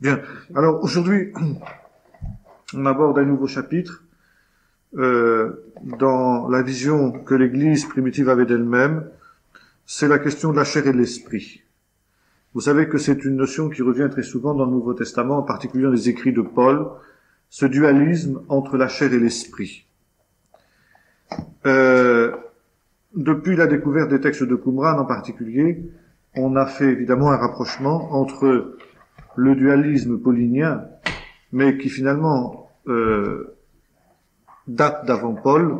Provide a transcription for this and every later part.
Bien. Alors aujourd'hui, on aborde un nouveau chapitre dans la vision que l'Église primitive avait d'elle-même. C'est la question de la chair et de l'esprit. Vous savez que c'est une notion qui revient très souvent dans le Nouveau Testament, en particulier dans les écrits de Paul, ce dualisme entre la chair et l'esprit. Depuis la découverte des textes de Qumran en particulier, on a fait évidemment un rapprochement entre le dualisme paulinien, mais qui finalement date d'avant Paul,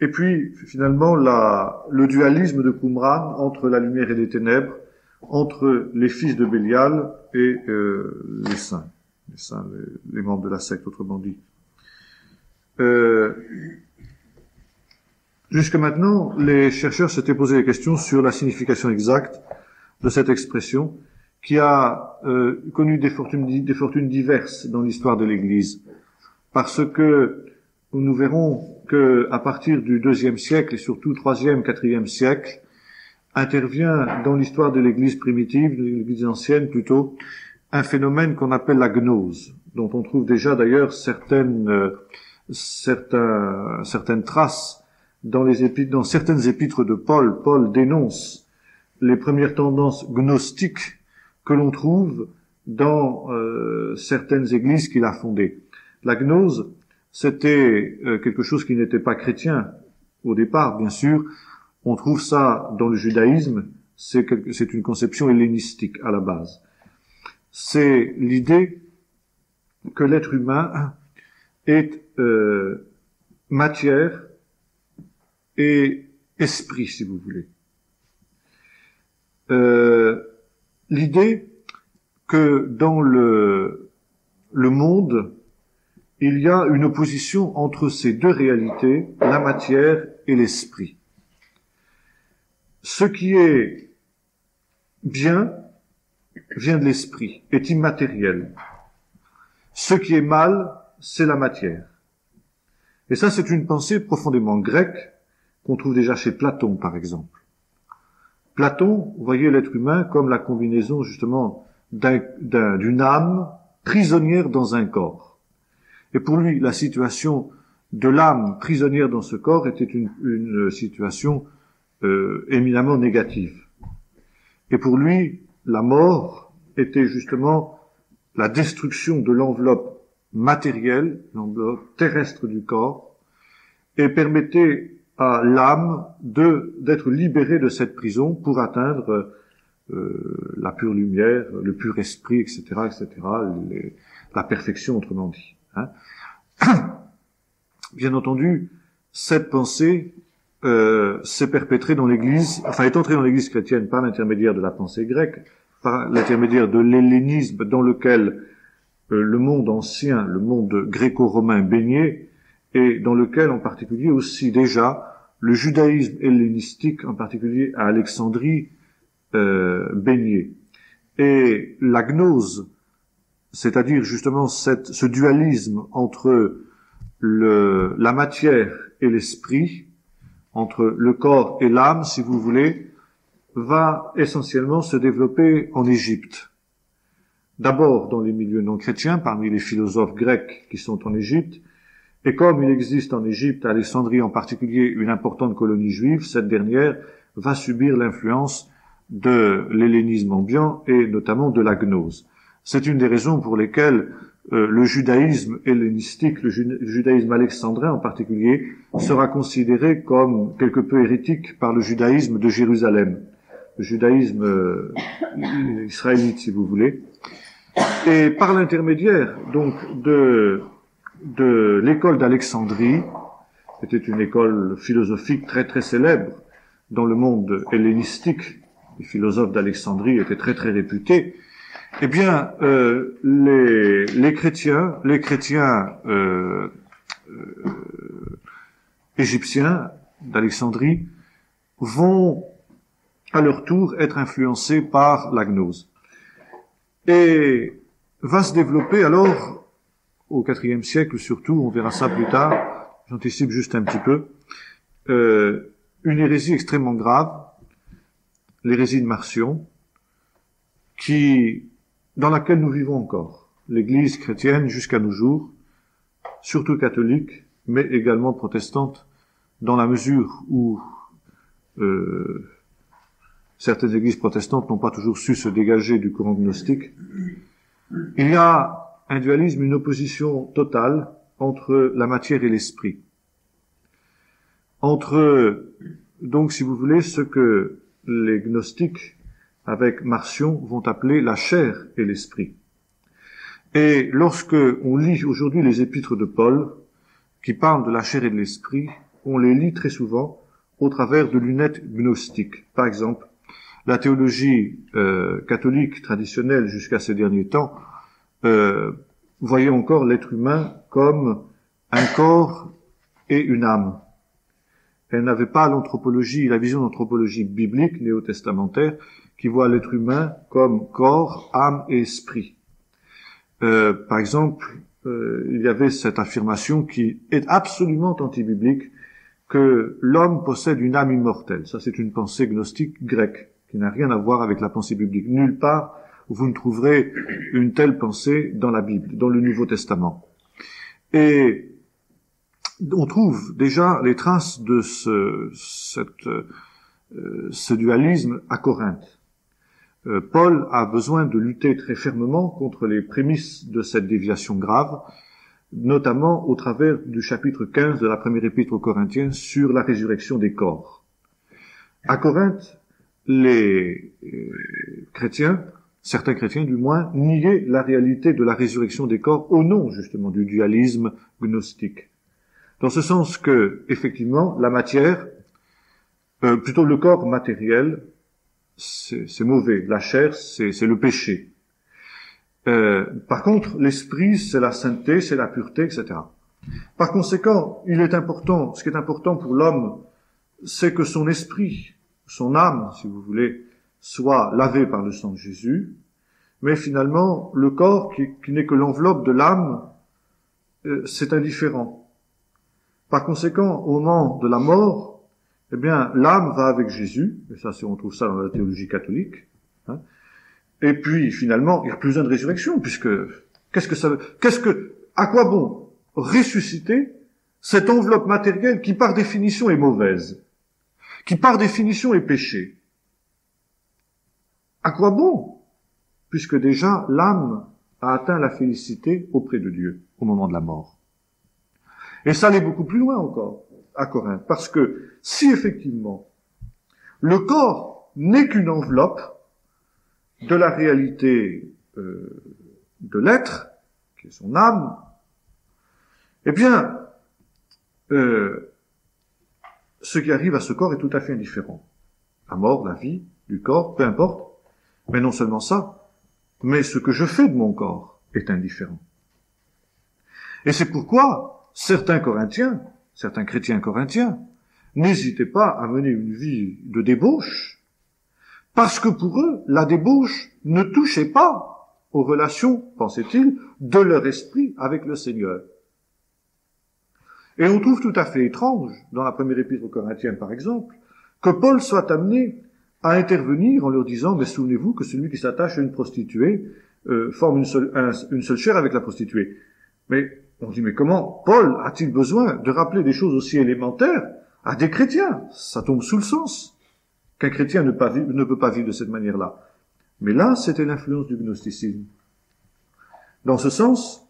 et puis finalement le dualisme de Qumran entre la lumière et les ténèbres, entre les fils de Bélial et les saints, les membres de la secte, autrement dit. Jusque maintenant, les chercheurs s'étaient posé des questions sur la signification exacte de cette expression, qui a connu des fortunes diverses dans l'histoire de l'Église, parce que nous verrons que à partir du IIe siècle et surtout IIIe, IVe siècle, intervient dans l'histoire de l'Église primitive, de l'Église ancienne plutôt, un phénomène qu'on appelle la gnose, dont on trouve déjà d'ailleurs certaines traces dans certaines épîtres de Paul. Paul dénonce les premières tendances gnostiques que l'on trouve dans certaines églises qu'il a fondées. La gnose, c'était quelque chose qui n'était pas chrétien au départ, bien sûr. On trouve ça dans le judaïsme, c'est une conception hellénistique à la base. C'est l'idée que l'être humain est matière et esprit, si vous voulez. L'idée que dans le monde, il y a une opposition entre ces deux réalités, la matière et l'esprit. Ce qui est bien vient de l'esprit, est immatériel. Ce qui est mal, c'est la matière. Et ça, c'est une pensée profondément grecque qu'on trouve déjà chez Platon, par exemple. Platon voyait l'être humain comme la combinaison, justement, d'une âme prisonnière dans un corps. Et pour lui, la situation de l'âme prisonnière dans ce corps était une situation éminemment négative. Et pour lui, la mort était justement la destruction de l'enveloppe matérielle, l'enveloppe terrestre du corps, et permettait à l'âme d'être libérée de cette prison pour atteindre la pure lumière, le pur esprit, etc., etc., la perfection, autrement dit. Hein. Bien entendu, cette pensée s'est perpétrée dans l'Église, enfin est entrée dans l'Église chrétienne par l'intermédiaire de la pensée grecque, par l'intermédiaire de l'hellénisme dans lequel le monde ancien, le monde gréco-romain baignait, et dans lequel en particulier aussi déjà le judaïsme hellénistique, en particulier à Alexandrie, baignait. Et la gnose, c'est-à-dire justement ce dualisme entre la matière et l'esprit, entre le corps et l'âme, si vous voulez, va essentiellement se développer en Égypte. D'abord dans les milieux non chrétiens, parmi les philosophes grecs qui sont en Égypte, et comme il existe en Égypte, à Alexandrie en particulier, une importante colonie juive, cette dernière va subir l'influence de l'hellénisme ambiant et notamment de la gnose. C'est une des raisons pour lesquelles le judaïsme hellénistique, le judaïsme alexandrin en particulier, sera considéré comme quelque peu hérétique par le judaïsme de Jérusalem, le judaïsme israélite, si vous voulez. Et par l'intermédiaire donc de l'école d'Alexandrie, c'était une école philosophique très très célèbre dans le monde hellénistique, les philosophes d'Alexandrie étaient très très réputés. Eh bien, les chrétiens égyptiens d'Alexandrie vont à leur tour être influencés par la gnose. Et va se développer alors, au IVe siècle surtout, on verra ça plus tard, j'anticipe juste un petit peu, une hérésie extrêmement grave, l'hérésie de Marcion, qui dans laquelle nous vivons encore. L'Église chrétienne jusqu'à nos jours, surtout catholique, mais également protestante, dans la mesure où certaines églises protestantes n'ont pas toujours su se dégager du courant gnostique. Il y a un dualisme, une opposition totale entre la matière et l'esprit. Entre, donc, si vous voulez, ce que les gnostiques, avec Marcion, vont appeler la chair et l'esprit. Et lorsque on lit aujourd'hui les épîtres de Paul, qui parlent de la chair et de l'esprit, on les lit très souvent au travers de lunettes gnostiques. Par exemple, la théologie catholique traditionnelle jusqu'à ces derniers temps voyait encore l'être humain comme un corps et une âme. Elle n'avait pas l'anthropologie, la vision d'anthropologie biblique, néo-testamentaire, qui voit l'être humain comme corps, âme et esprit. Par exemple, il y avait cette affirmation qui est absolument anti-biblique, que l'homme possède une âme immortelle. Ça, c'est une pensée gnostique grecque, qui n'a rien à voir avec la pensée biblique. Nulle part vous ne trouverez une telle pensée dans la Bible, dans le Nouveau Testament. Et on trouve déjà les traces de ce dualisme à Corinthe. Paul a besoin de lutter très fermement contre les prémices de cette déviation grave, notamment au travers du chapitre 15 de la première épître aux Corinthiens sur la résurrection des corps. À Corinthe, les chrétiens, certains chrétiens du moins, niaient la réalité de la résurrection des corps au nom justement du dualisme gnostique. Dans ce sens que, effectivement, la matière, plutôt le corps matériel, c'est mauvais. La chair, c'est le péché. Par contre, l'esprit, c'est la sainteté, c'est la pureté, etc. Par conséquent, ce qui est important pour l'homme, c'est que son esprit, son âme, si vous voulez, soit lavé par le sang de Jésus, mais finalement, le corps, qui n'est que l'enveloppe de l'âme, c'est indifférent. Par conséquent, au moment de la mort, eh bien, l'âme va avec Jésus, et ça, on trouve ça dans la théologie catholique, hein. Et puis, finalement, il n'y a plus besoin de résurrection, puisque, à quoi bon ressusciter cette enveloppe matérielle qui, par définition, est mauvaise, qui, par définition, est péché? À quoi bon? Puisque déjà, l'âme a atteint la félicité auprès de Dieu, au moment de la mort. Et ça allait beaucoup plus loin encore, à Corinthe, parce que si effectivement, le corps n'est qu'une enveloppe de la réalité de l'être, qui est son âme, eh bien, ce qui arrive à ce corps est tout à fait indifférent. La mort, la vie du corps, peu importe, mais non seulement ça, mais ce que je fais de mon corps est indifférent. Et c'est pourquoi certains chrétiens corinthiens, n'hésitaient pas à mener une vie de débauche, parce que pour eux, la débauche ne touchait pas aux relations, pensait-il, de leur esprit avec le Seigneur. Et on trouve tout à fait étrange, dans la première épître aux Corinthiens par exemple, que Paul soit amené à intervenir en leur disant, mais souvenez-vous que celui qui s'attache à une prostituée forme une seule chair avec la prostituée. Mais on dit, mais comment Paul a-t-il besoin de rappeler des choses aussi élémentaires à des chrétiens? Ça tombe sous le sens qu'un chrétien ne peut pas vivre de cette manière-là. Mais là, c'était l'influence du gnosticisme. Dans ce sens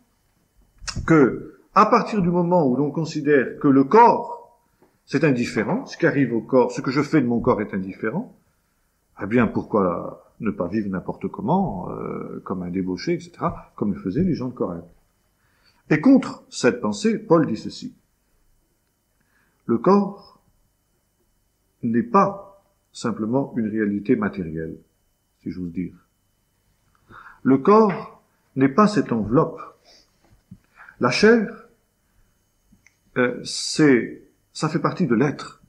que, à partir du moment où l'on considère que le corps, c'est indifférent, ce qui arrive au corps, ce que je fais de mon corps est indifférent, eh bien, pourquoi ne pas vivre n'importe comment, comme un débauché, etc., comme le faisaient les gens de Corinthe? Et contre cette pensée, Paul dit ceci. Le corps n'est pas simplement une réalité matérielle, si j'ose dire. Le corps n'est pas cette enveloppe. La chair, ça fait partie de l'être.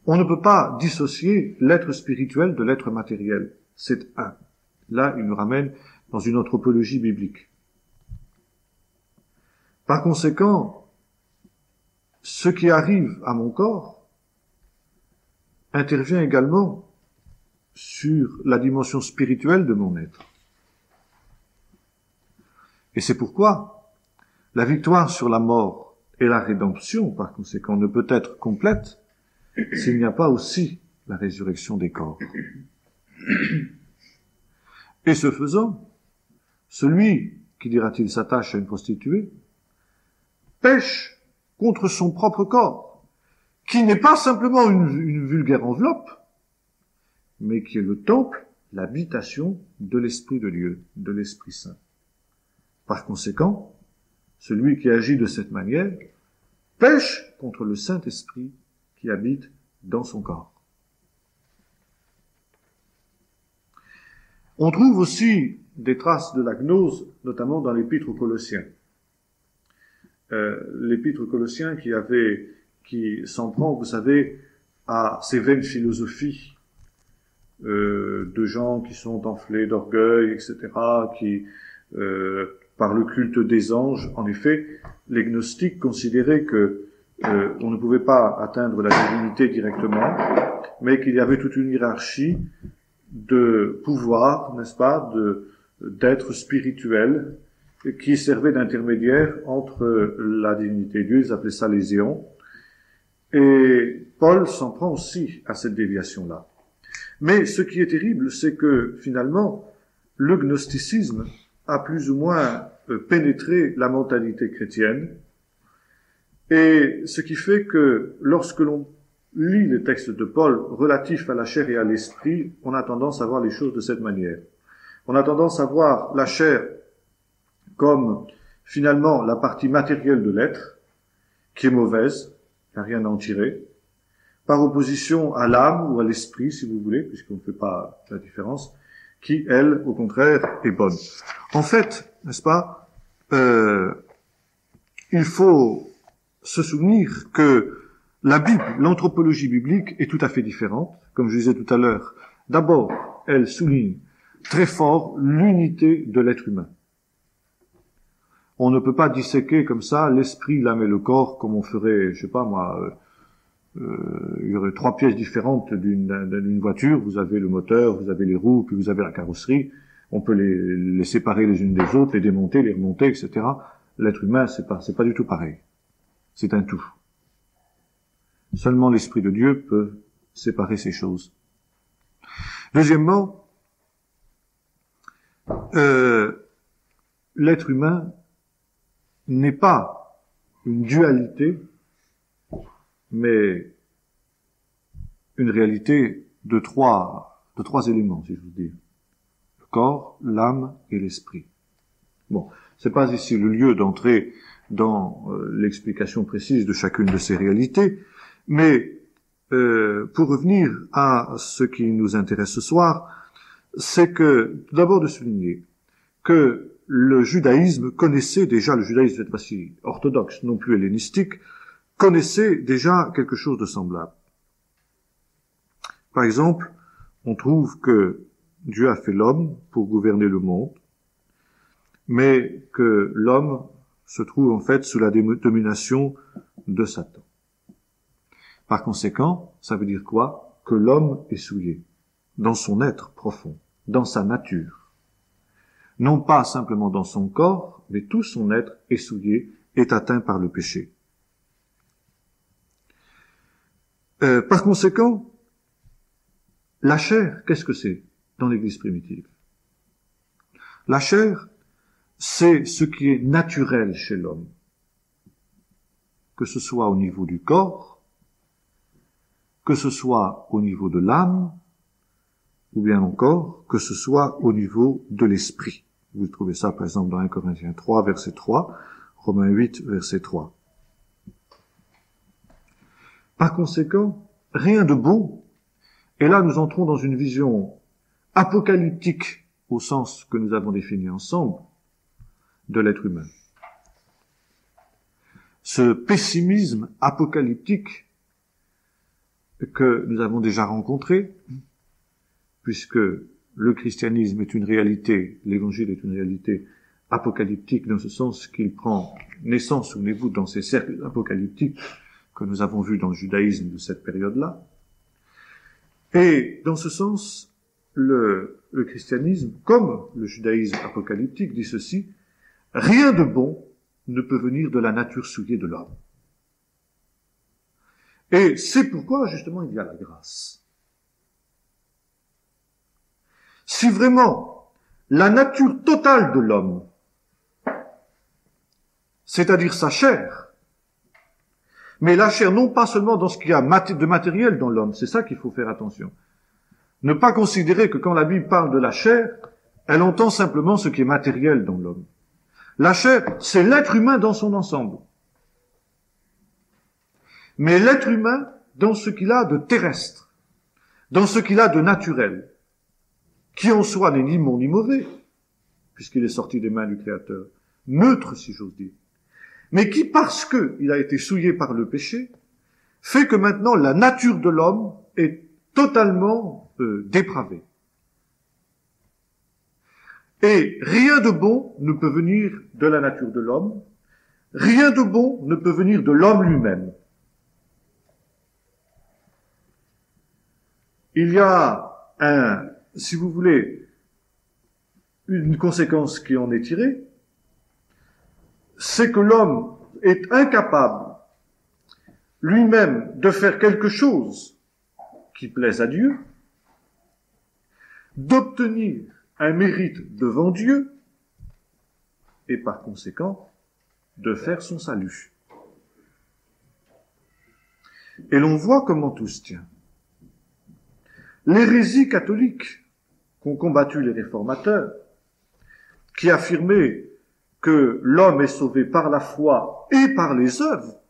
On ne peut pas dissocier l'être spirituel de l'être matériel. C'est un. Là, il nous ramène dans une anthropologie biblique. Par conséquent, ce qui arrive à mon corps intervient également sur la dimension spirituelle de mon être. Et c'est pourquoi la victoire sur la mort et la rédemption, par conséquent, ne peut être complète s'il n'y a pas aussi la résurrection des corps. Et ce faisant, celui qui, dira-t-il, s'attache à une prostituée, pêche contre son propre corps, qui n'est pas simplement une vulgaire enveloppe, mais qui est le temple, l'habitation de l'Esprit de Dieu, de l'Esprit Saint. Par conséquent, celui qui agit de cette manière pêche contre le Saint-Esprit qui habite dans son corps. On trouve aussi des traces de la gnose, notamment dans l'Épître aux Colossiens. L'Épître aux Colossiens qui s'en prend, vous savez, à ces vaines philosophies de gens qui sont enflés d'orgueil, etc., qui par le culte des anges. En effet, les gnostiques considéraient que on ne pouvait pas atteindre la divinité directement, mais qu'il y avait toute une hiérarchie de pouvoir, n'est-ce pas, d'êtres spirituels qui servaient d'intermédiaire entre la divinité et Dieu. Ils appelaient ça les éons. Et Paul s'en prend aussi à cette déviation-là. Mais ce qui est terrible, c'est que finalement, le gnosticisme a plus ou moins pénétré la mentalité chrétienne, et ce qui fait que lorsque l'on lit les textes de Paul relatifs à la chair et à l'esprit, on a tendance à voir les choses de cette manière. On a tendance à voir la chair comme finalement la partie matérielle de l'être, qui est mauvaise, il n'y a rien à en tirer, par opposition à l'âme ou à l'esprit, si vous voulez, puisqu'on ne fait pas la différence, qui, elle, au contraire, est bonne. En fait, n'est-ce pas, il faut se souvenir que la Bible, l'anthropologie biblique est tout à fait différente. Comme je disais tout à l'heure, d'abord, elle souligne très fort l'unité de l'être humain. On ne peut pas disséquer comme ça l'esprit, l'âme et le corps comme on ferait, je sais pas moi, il y aurait 3 pièces différentes d'une voiture. Vous avez le moteur, vous avez les roues, puis vous avez la carrosserie. On peut les séparer les unes des autres, les démonter, les remonter, etc. L'être humain, c'est pas du tout pareil. C'est un tout. Seulement l'Esprit de Dieu peut séparer ces choses. Deuxièmement, l'être humain n'est pas une dualité, mais une réalité de trois éléments, si je veux dire. Le corps, l'âme et l'esprit. Bon, c'est pas ici le lieu d'entrer dans l'explication précise de chacune de ces réalités, mais pour revenir à ce qui nous intéresse ce soir, c'est que, tout d'abord de souligner que le judaïsme connaissait déjà, le judaïsme n'est pas si orthodoxe, non plus hellénistique, connaissait déjà quelque chose de semblable. Par exemple, on trouve que Dieu a fait l'homme pour gouverner le monde, mais que l'homme se trouve en fait sous la domination de Satan. Par conséquent, ça veut dire quoi? Que l'homme est souillé, dans son être profond, dans sa nature. Non pas simplement dans son corps, mais tout son être est souillé, est atteint par le péché. Par conséquent, la chair, qu'est-ce que c'est dans l'Église primitive? La chair, c'est ce qui est naturel chez l'homme, que ce soit au niveau du corps, que ce soit au niveau de l'âme, ou bien encore que ce soit au niveau de l'esprit. Vous trouvez ça par exemple dans 1 Corinthiens 3, verset 3, Romains 8, verset 3. Par conséquent, rien de bon, et là nous entrons dans une vision apocalyptique au sens que nous avons défini ensemble de l'être humain. Ce pessimisme apocalyptique que nous avons déjà rencontré, puisque le christianisme est une réalité, l'évangile est une réalité apocalyptique dans ce sens qu'il prend naissance, souvenez-vous, dans ces cercles apocalyptiques que nous avons vus dans le judaïsme de cette période-là. Et dans ce sens, le christianisme, comme le judaïsme apocalyptique, dit ceci: rien de bon ne peut venir de la nature souillée de l'homme. Et c'est pourquoi, justement, il y a la grâce. Si vraiment la nature totale de l'homme, c'est-à-dire sa chair, mais la chair non pas seulement dans ce qu'il y a de matériel dans l'homme, c'est ça qu'il faut faire attention. Ne pas considérer que quand la Bible parle de la chair, elle entend simplement ce qui est matériel dans l'homme. La chair, c'est l'être humain dans son ensemble. Mais l'être humain dans ce qu'il a de terrestre, dans ce qu'il a de naturel, qui en soi n'est ni bon ni mauvais, puisqu'il est sorti des mains du Créateur, neutre si j'ose dire, mais qui, parce qu'il a été souillé par le péché, fait que maintenant la nature de l'homme est totalement dépravée. Et rien de bon ne peut venir de la nature de l'homme, rien de bon ne peut venir de l'homme lui-même. Il y a si vous voulez, une conséquence qui en est tirée, c'est que l'homme est incapable lui-même de faire quelque chose qui plaise à Dieu, d'obtenir un mérite devant Dieu, et par conséquent, de faire son salut. Et l'on voit comment tout se tient. L'hérésie catholique qu'ont combattu les réformateurs, qui affirmait que l'homme est sauvé par la foi et par les œuvres,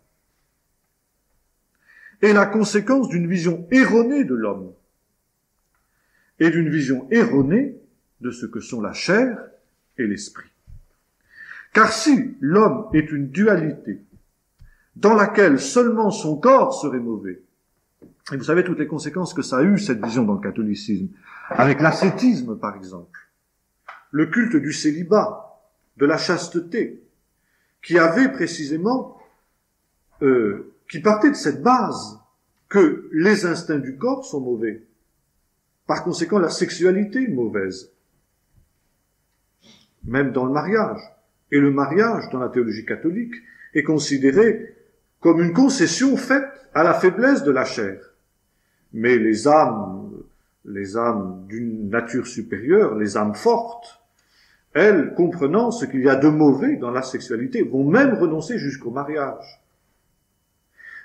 est la conséquence d'une vision erronée de l'homme et d'une vision erronée de ce que sont la chair et l'esprit. Car si l'homme est une dualité dans laquelle seulement son corps serait mauvais, et vous savez toutes les conséquences que ça a eu, cette vision dans le catholicisme, avec l'ascétisme par exemple, le culte du célibat, de la chasteté, qui avait précisément, qui partait de cette base que les instincts du corps sont mauvais. Par conséquent, la sexualité est mauvaise. Même dans le mariage. Et le mariage, dans la théologie catholique, est considéré comme une concession faite à la faiblesse de la chair. Mais les âmes d'une nature supérieure, les âmes fortes, elles, comprenant ce qu'il y a de mauvais dans la sexualité, vont même renoncer jusqu'au mariage.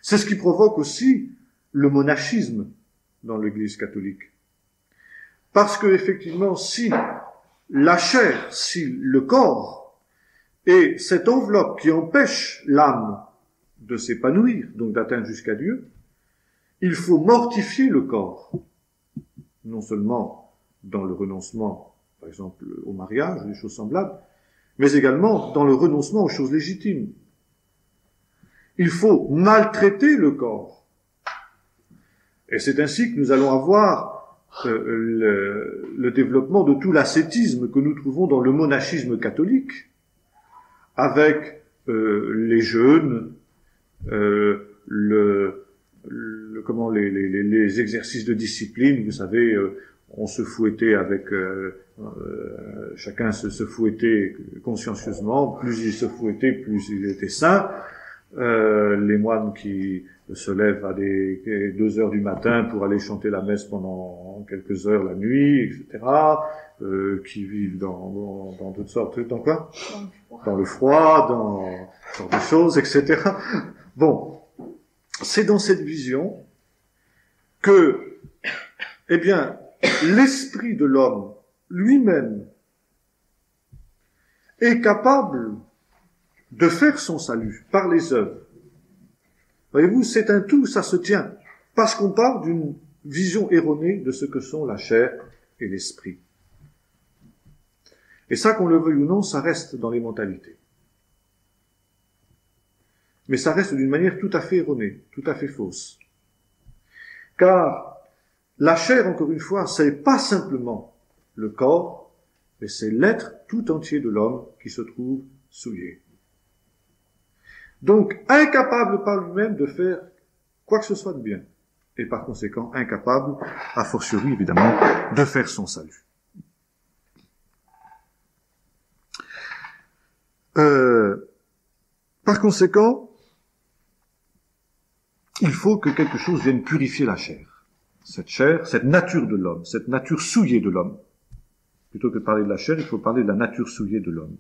C'est ce qui provoque aussi le monachisme dans l'Église catholique. Parce que, effectivement, si la chair, si le corps est cette enveloppe qui empêche l'âme de s'épanouir, donc d'atteindre jusqu'à Dieu, il faut mortifier le corps, non seulement dans le renoncement, par exemple au mariage, des choses semblables, mais également dans le renoncement aux choses légitimes. Il faut maltraiter le corps. Et c'est ainsi que nous allons avoir le développement de tout l'ascétisme que nous trouvons dans le monachisme catholique, avec les jeûnes, les exercices de discipline, vous savez, on se fouettait avec chacun se fouettait consciencieusement, plus il se fouettait, plus il était saint. Les moines qui se lèvent à 2 heures du matin pour aller chanter la messe pendant quelques heures la nuit, etc., qui vivent dans toutes sortes, dans quoi? Dans le froid, dans toutes sortes de choses, etc. Bon, c'est dans cette vision que, eh bien, l'esprit de l'homme lui-même est capable de faire son salut par les œuvres. Voyez-vous, c'est un tout, ça se tient, parce qu'on parle d'une vision erronée de ce que sont la chair et l'esprit. Et ça, qu'on le veuille ou non, ça reste dans les mentalités. Mais ça reste d'une manière tout à fait erronée, tout à fait fausse. Car la chair, encore une fois, c'est pas simplement le corps, mais c'est l'être tout entier de l'homme qui se trouve souillé. Donc, incapable par lui-même de faire quoi que ce soit de bien. Et par conséquent, incapable, a fortiori évidemment, de faire son salut. Par conséquent, il faut que quelque chose vienne purifier la chair. Cette chair, cette nature de l'homme, cette nature souillée de l'homme. Plutôt que de parler de la chair, il faut parler de la nature souillée de l'homme.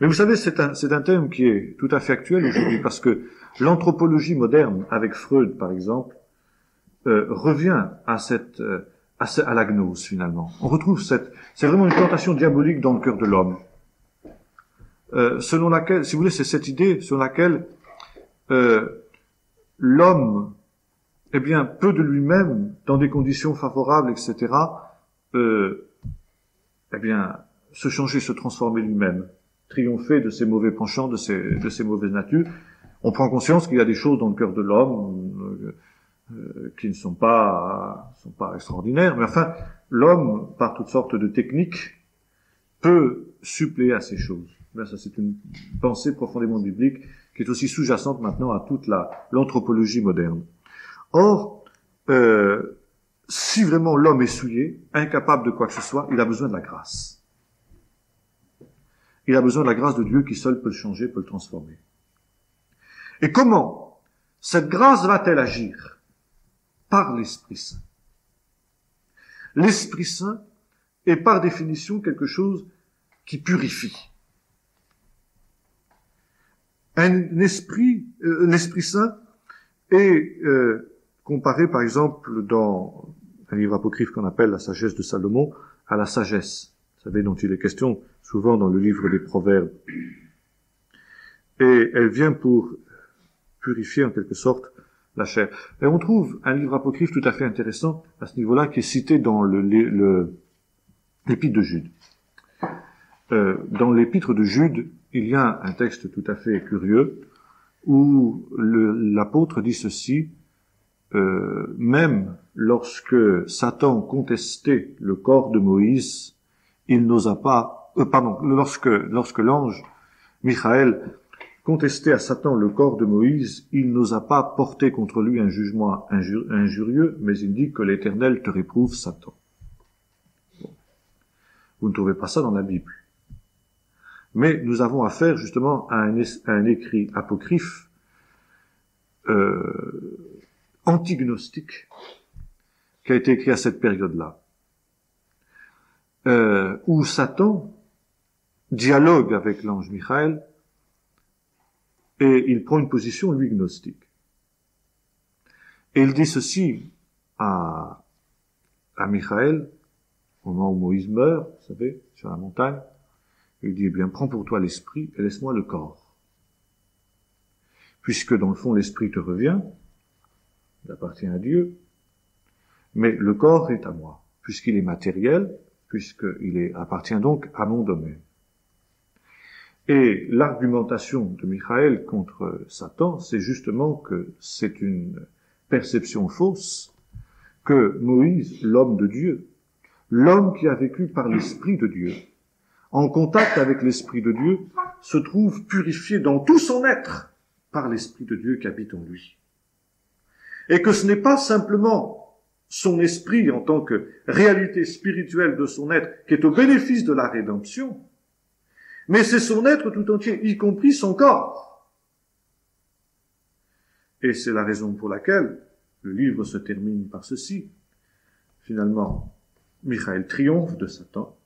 Mais vous savez, c'est un thème qui est tout à fait actuel aujourd'hui, parce que l'anthropologie moderne, avec Freud par exemple, revient à la gnose finalement. On retrouve c'est vraiment une tentation diabolique dans le cœur de l'homme, selon laquelle, si vous voulez, c'est cette idée selon laquelle l'homme, eh bien, peut de lui-même, dans des conditions favorables, etc., eh bien, se changer, se transformer lui-même, triompher de ses mauvais penchants, de ses mauvaises natures. On prend conscience qu'il y a des choses dans le cœur de l'homme qui ne sont pas extraordinaires, mais enfin, l'homme, par toutes sortes de techniques, peut suppléer à ces choses. Bien, ça, c'est une pensée profondément biblique qui est aussi sous-jacente maintenant à toute l'anthropologie moderne. Or, si vraiment l'homme est souillé, incapable de quoi que ce soit, il a besoin de la grâce. Il a besoin de la grâce de Dieu qui seul peut le changer, peut le transformer. Et comment cette grâce va-t-elle agir? Par l'Esprit Saint. L'Esprit Saint est par définition quelque chose qui purifie. L'Esprit Saint est comparé par exemple dans un livre apocryphe qu'on appelle la sagesse de Salomon à la sagesse. Vous savez, dont il est question souvent dans le livre des Proverbes. Et elle vient pour purifier en quelque sorte la chair. Et on trouve un livre apocryphe tout à fait intéressant à ce niveau-là qui est cité dans l'épître de Jude. Dans l'épître de Jude, il y a un texte tout à fait curieux où l'apôtre dit ceci: même lorsque Satan contestait le corps de Moïse, il n'osa pas, lorsque l'ange Michael contestait à Satan le corps de Moïse, il n'osa pas porter contre lui un jugement injurieux, mais il dit que l'Éternel te réprouve, Satan. Bon. Vous ne trouvez pas ça dans la Bible. Mais nous avons affaire justement à un écrit apocryphe antignostique qui a été écrit à cette période-là, où Satan dialogue avec l'ange Michael et il prend une position, lui, gnostique. Et il dit ceci à Michael, au moment où Moïse meurt, vous savez, sur la montagne. Il dit, eh bien, prends pour toi l'esprit et laisse-moi le corps. Puisque, dans le fond, l'esprit te revient, il appartient à Dieu, mais le corps est à moi, puisqu'il est matériel, puisqu'il appartient donc à mon domaine. Et l'argumentation de Michael contre Satan, c'est justement que c'est une perception fausse que Moïse, l'homme de Dieu, l'homme qui a vécu par l'Esprit de Dieu, en contact avec l'Esprit de Dieu, se trouve purifié dans tout son être par l'Esprit de Dieu qui habite en lui. Et que ce n'est pas simplement son esprit en tant que réalité spirituelle de son être qui est au bénéfice de la rédemption, mais c'est son être tout entier, y compris son corps. Et c'est la raison pour laquelle le livre se termine par ceci. Finalement, Michael triomphe de Satan,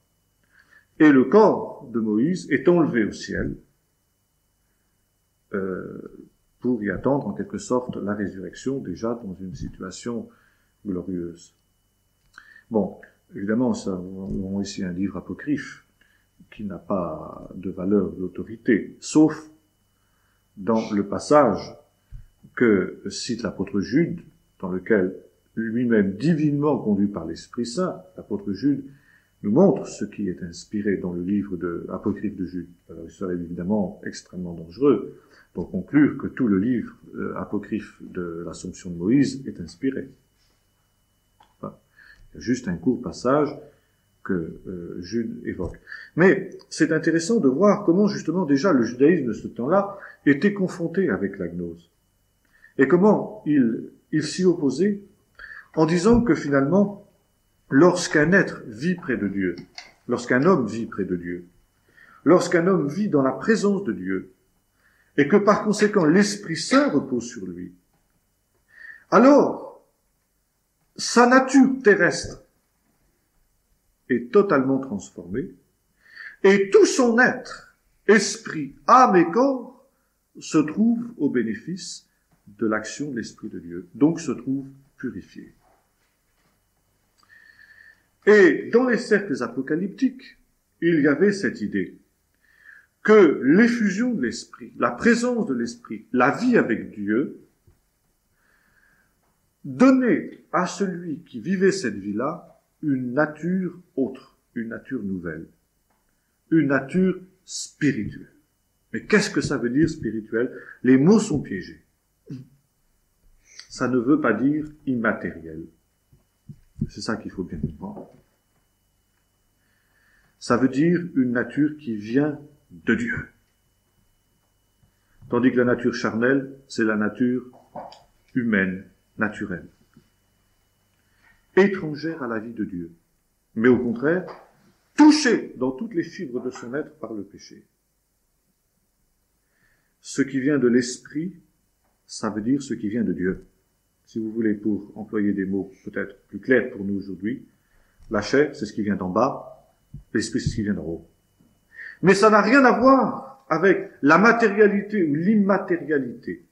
et le corps de Moïse est enlevé au ciel pour y attendre en quelque sorte la résurrection, déjà dans une situation glorieuse. Bon, évidemment, nous avons ici un livre apocryphe qui n'a pas de valeur d'autorité, sauf dans le passage que cite l'apôtre Jude, dans lequel lui-même divinement conduit par l'Esprit Saint, l'apôtre Jude nous montre ce qui est inspiré dans le livre apocryphe de Jude. Alors il serait évidemment extrêmement dangereux pour conclure que tout le livre apocryphe de l'Assomption de Moïse est inspiré. Enfin, il y a juste un court passage que Jude évoque. Mais c'est intéressant de voir comment justement déjà le judaïsme de ce temps-là était confronté avec la gnose. Et comment il s'y opposait en disant que finalement, lorsqu'un être vit près de Dieu, lorsqu'un homme vit près de Dieu, lorsqu'un homme vit dans la présence de Dieu, et que par conséquent l'Esprit Saint repose sur lui, alors sa nature terrestre est totalement transformée, et tout son être, esprit, âme et corps, se trouve au bénéfice de l'action de l'Esprit de Dieu, donc se trouve purifié. Et dans les cercles apocalyptiques, il y avait cette idée que l'effusion de l'Esprit, la présence de l'Esprit, la vie avec Dieu, donnait à celui qui vivait cette vie-là une nature autre, une nature nouvelle, une nature spirituelle. Mais qu'est-ce que ça veut dire spirituel? Les mots sont piégés. Ça ne veut pas dire immatériel. C'est ça qu'il faut bien comprendre. Ça veut dire une nature qui vient de Dieu. Tandis que la nature charnelle, c'est la nature humaine, naturelle. Étrangère à la vie de Dieu. Mais au contraire, touchée dans toutes les fibres de son être par le péché. Ce qui vient de l'esprit, ça veut dire ce qui vient de Dieu. Si vous voulez, pour employer des mots peut-être plus clairs pour nous aujourd'hui, la chair, c'est ce qui vient d'en bas, l'esprit, c'est ce qui vient d'en haut. Mais ça n'a rien à voir avec la matérialité ou l'immatérialité.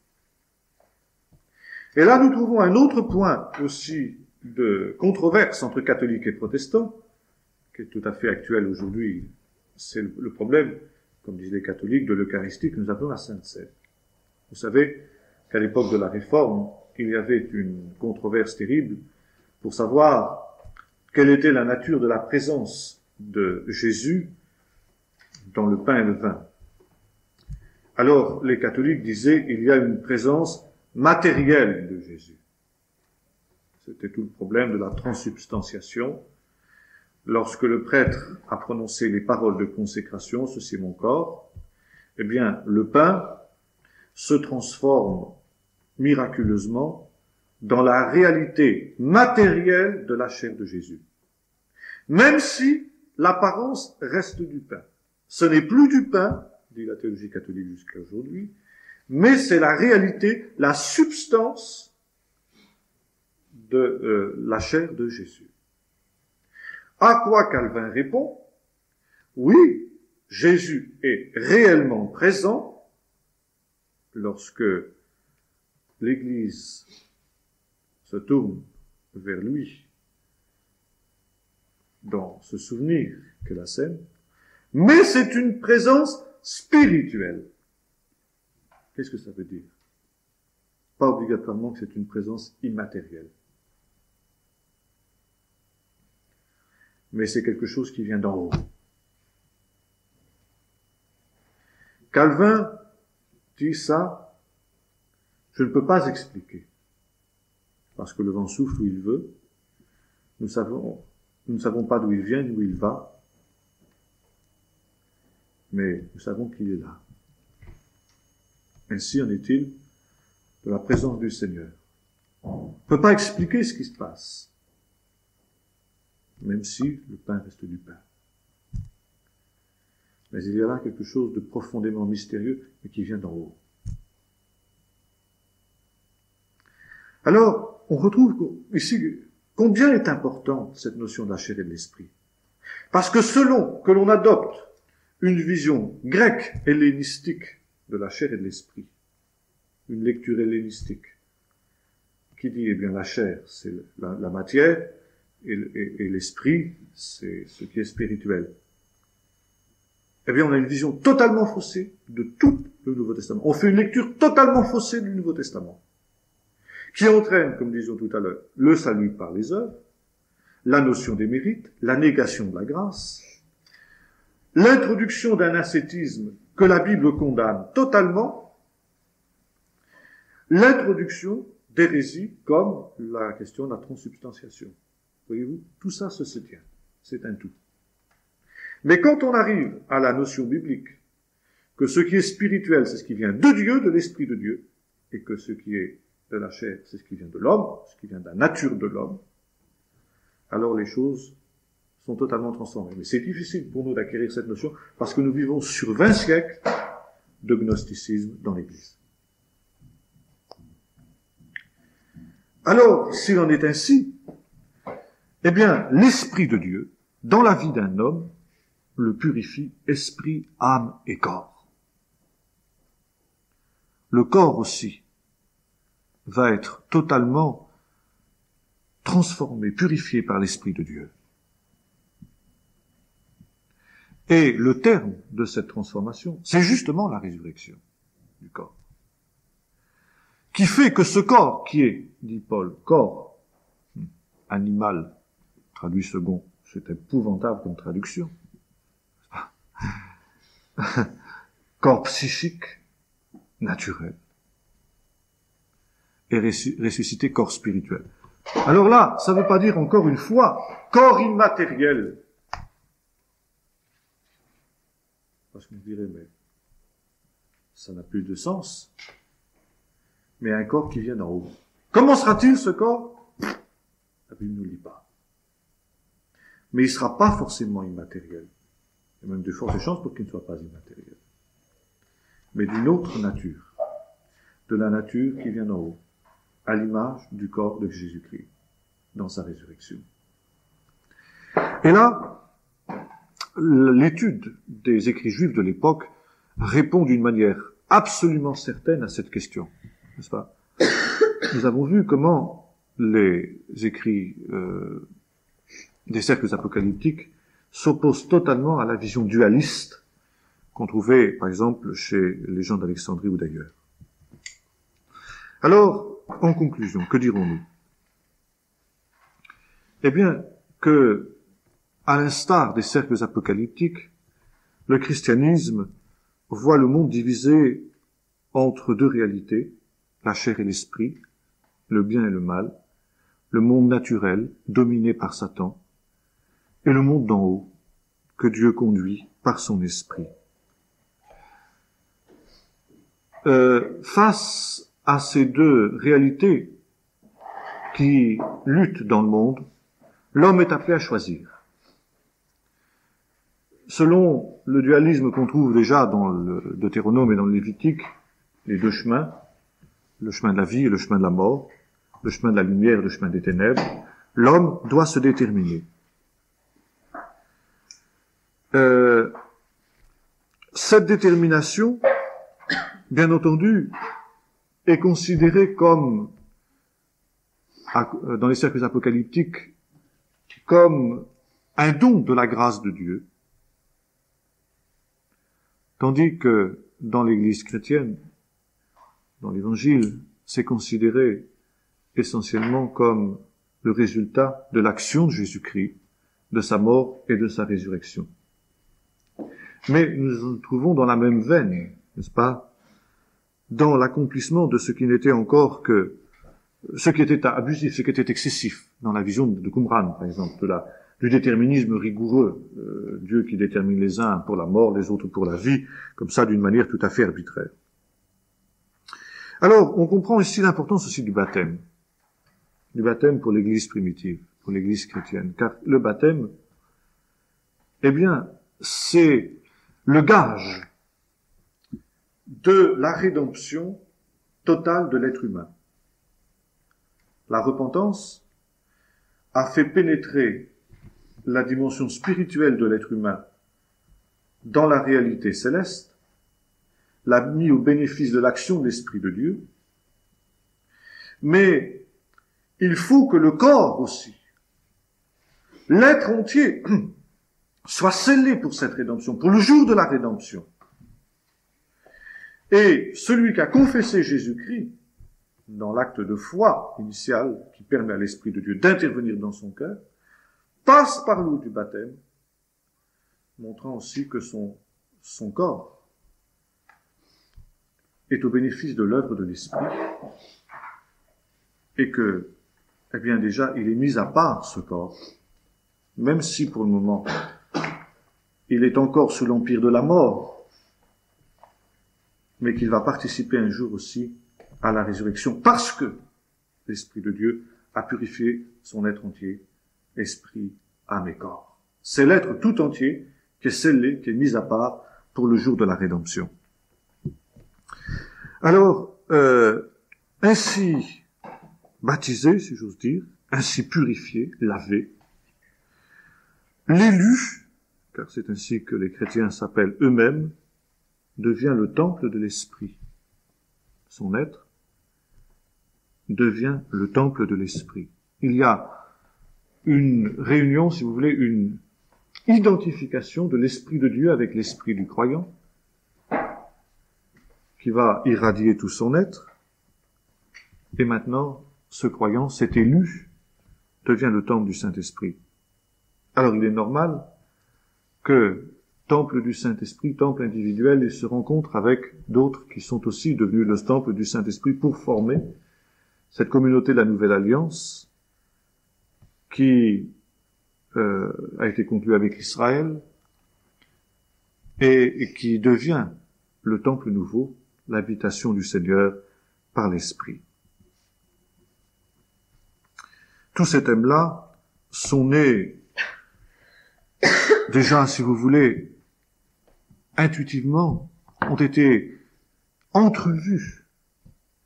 Et là, nous trouvons un autre point aussi de controverse entre catholiques et protestants, qui est tout à fait actuel aujourd'hui. C'est le problème, comme disent les catholiques, de l'Eucharistie que nous appelons la Sainte Seine. Vous savez qu'à l'époque de la Réforme, il y avait une controverse terrible pour savoir quelle était la nature de la présence de Jésus dans le pain et le vin. Alors, les catholiques disaient, il y a une présence matérielle de Jésus. C'était tout le problème de la transsubstantiation. Lorsque le prêtre a prononcé les paroles de consécration, ceci est mon corps, eh bien, le pain se transforme miraculeusement dans la réalité matérielle de la chair de Jésus. Même si l'apparence reste du pain. Ce n'est plus du pain, dit la théologie catholique jusqu'à aujourd'hui, mais c'est la réalité, la substance de la chair de Jésus. À quoi Calvin répond, oui, Jésus est réellement présent lorsque l'Église se tourne vers lui dans ce souvenir qu'est la scène, mais c'est une présence spirituelle. Qu'est-ce que ça veut dire? Pas obligatoirement que c'est une présence immatérielle. Mais c'est quelque chose qui vient d'en haut. Calvin dit ça, je ne peux pas expliquer. Parce que le vent souffle où il veut. Nous ne savons pas d'où il vient ni où il va. Mais nous savons qu'il est là. Ainsi en est-il de la présence du Seigneur. On ne peut pas expliquer ce qui se passe. Même si le pain reste du pain. Mais il y a là quelque chose de profondément mystérieux et qui vient d'en haut. Alors, on retrouve ici combien est importante cette notion de la chair et de l'esprit. Parce que selon que l'on adopte une vision grecque hellénistique de la chair et de l'esprit, une lecture hellénistique, qui dit, eh bien, la chair, c'est la matière, et l'esprit, c'est ce qui est spirituel. Eh bien, on a une vision totalement faussée de tout le Nouveau Testament. On fait une lecture totalement faussée du Nouveau Testament, qui entraîne, comme disions tout à l'heure, le salut par les œuvres, la notion des mérites, la négation de la grâce, l'introduction d'un ascétisme que la Bible condamne totalement, l'introduction d'hérésies comme la question de la transsubstantiation. Voyez-vous, tout ça se tient. C'est un tout. Mais quand on arrive à la notion biblique, que ce qui est spirituel, c'est ce qui vient de Dieu, de l'Esprit de Dieu, et que ce qui est de la chair, c'est ce qui vient de l'homme, ce qui vient de la nature de l'homme, alors les choses sont totalement transformés. Mais c'est difficile pour nous d'acquérir cette notion parce que nous vivons sur 20 siècles de gnosticisme dans l'Église. Alors, s'il en est ainsi, eh bien, l'Esprit de Dieu, dans la vie d'un homme, le purifie esprit, âme et corps. Le corps aussi va être totalement transformé, purifié par l'Esprit de Dieu. Et le terme de cette transformation, c'est justement la résurrection du corps. Qui fait que ce corps qui est, dit Paul, corps animal, traduit second, c'est épouvantable comme traduction. Corps psychique, naturel, et ressuscité corps spirituel. Alors là, ça ne veut pas dire encore une fois corps immatériel. Parce qu'on dirait, mais ça n'a plus de sens. Mais un corps qui vient d'en haut. Comment sera-t-il ce corps? La Bible ne nous lit pas. Mais il ne sera pas forcément immatériel. Il y a même de fortes chances pour qu'il ne soit pas immatériel. Mais d'une autre nature. De la nature qui vient d'en haut. À l'image du corps de Jésus-Christ. Dans sa résurrection. Et là, l'étude des écrits juifs de l'époque répond d'une manière absolument certaine à cette question. N'est-ce pas? Nous avons vu comment les écrits des cercles apocalyptiques s'opposent totalement à la vision dualiste qu'on trouvait, par exemple, chez les gens d'Alexandrie ou d'ailleurs. Alors, en conclusion, que dirons-nous? Eh bien, que, à l'instar des cercles apocalyptiques, le christianisme voit le monde divisé entre deux réalités, la chair et l'esprit, le bien et le mal, le monde naturel, dominé par Satan, et le monde d'en haut, que Dieu conduit par son esprit. Face à ces deux réalités qui luttent dans le monde, l'homme est appelé à choisir. Selon le dualisme qu'on trouve déjà dans le Deutéronome et dans le Lévitique, les deux chemins, le chemin de la vie et le chemin de la mort, le chemin de la lumière et le chemin des ténèbres, l'homme doit se déterminer. Cette détermination, bien entendu, est considérée comme, dans les cercles apocalyptiques, comme un don de la grâce de Dieu, tandis que dans l'Église chrétienne, dans l'Évangile, c'est considéré essentiellement comme le résultat de l'action de Jésus-Christ, de sa mort et de sa résurrection. Mais nous nous trouvons dans la même veine, n'est-ce pas, dans l'accomplissement de ce qui n'était encore que ce qui était abusif, ce qui était excessif, dans la vision de Qumran, par exemple, du déterminisme rigoureux, Dieu qui détermine les uns pour la mort, les autres pour la vie, comme ça d'une manière tout à fait arbitraire. Alors, on comprend ici l'importance aussi du baptême pour l'Église primitive, pour l'Église chrétienne, car le baptême, eh bien, c'est le gage de la rédemption totale de l'être humain. La repentance a fait pénétrer la dimension spirituelle de l'être humain dans la réalité céleste, l'a mis au bénéfice de l'action de l'Esprit de Dieu, mais il faut que le corps aussi, l'être entier, soit scellé pour cette rédemption, pour le jour de la rédemption. Et celui qui a confessé Jésus-Christ, dans l'acte de foi initial qui permet à l'Esprit de Dieu d'intervenir dans son cœur, passe par l'eau du baptême, montrant aussi que son corps est au bénéfice de l'œuvre de l'Esprit, et que, eh bien déjà, il est mis à part, ce corps, même si pour le moment, il est encore sous l'empire de la mort, mais qu'il va participer un jour aussi à la résurrection, parce que l'Esprit de Dieu a purifié son être entier, esprit, âme et corps. C'est l'être tout entier qui est scellé, qui est mis à part pour le jour de la rédemption. Alors, ainsi baptisé, si j'ose dire, ainsi purifié, lavé, l'élu, car c'est ainsi que les chrétiens s'appellent eux-mêmes, devient le temple de l'esprit. Son être devient le temple de l'esprit. Il y a une réunion, si vous voulez, une identification de l'esprit de Dieu avec l'esprit du croyant, qui va irradier tout son être. Et maintenant, ce croyant, cet élu, devient le temple du Saint-Esprit. Alors il est normal que temple du Saint-Esprit, temple individuel, il se rencontre avec d'autres qui sont aussi devenus le temple du Saint-Esprit pour former cette communauté de la Nouvelle Alliance qui a été conclue avec Israël et qui devient le temple nouveau, l'habitation du Seigneur par l'Esprit. Tous ces thèmes-là sont nés déjà, si vous voulez, intuitivement, ont été entrevus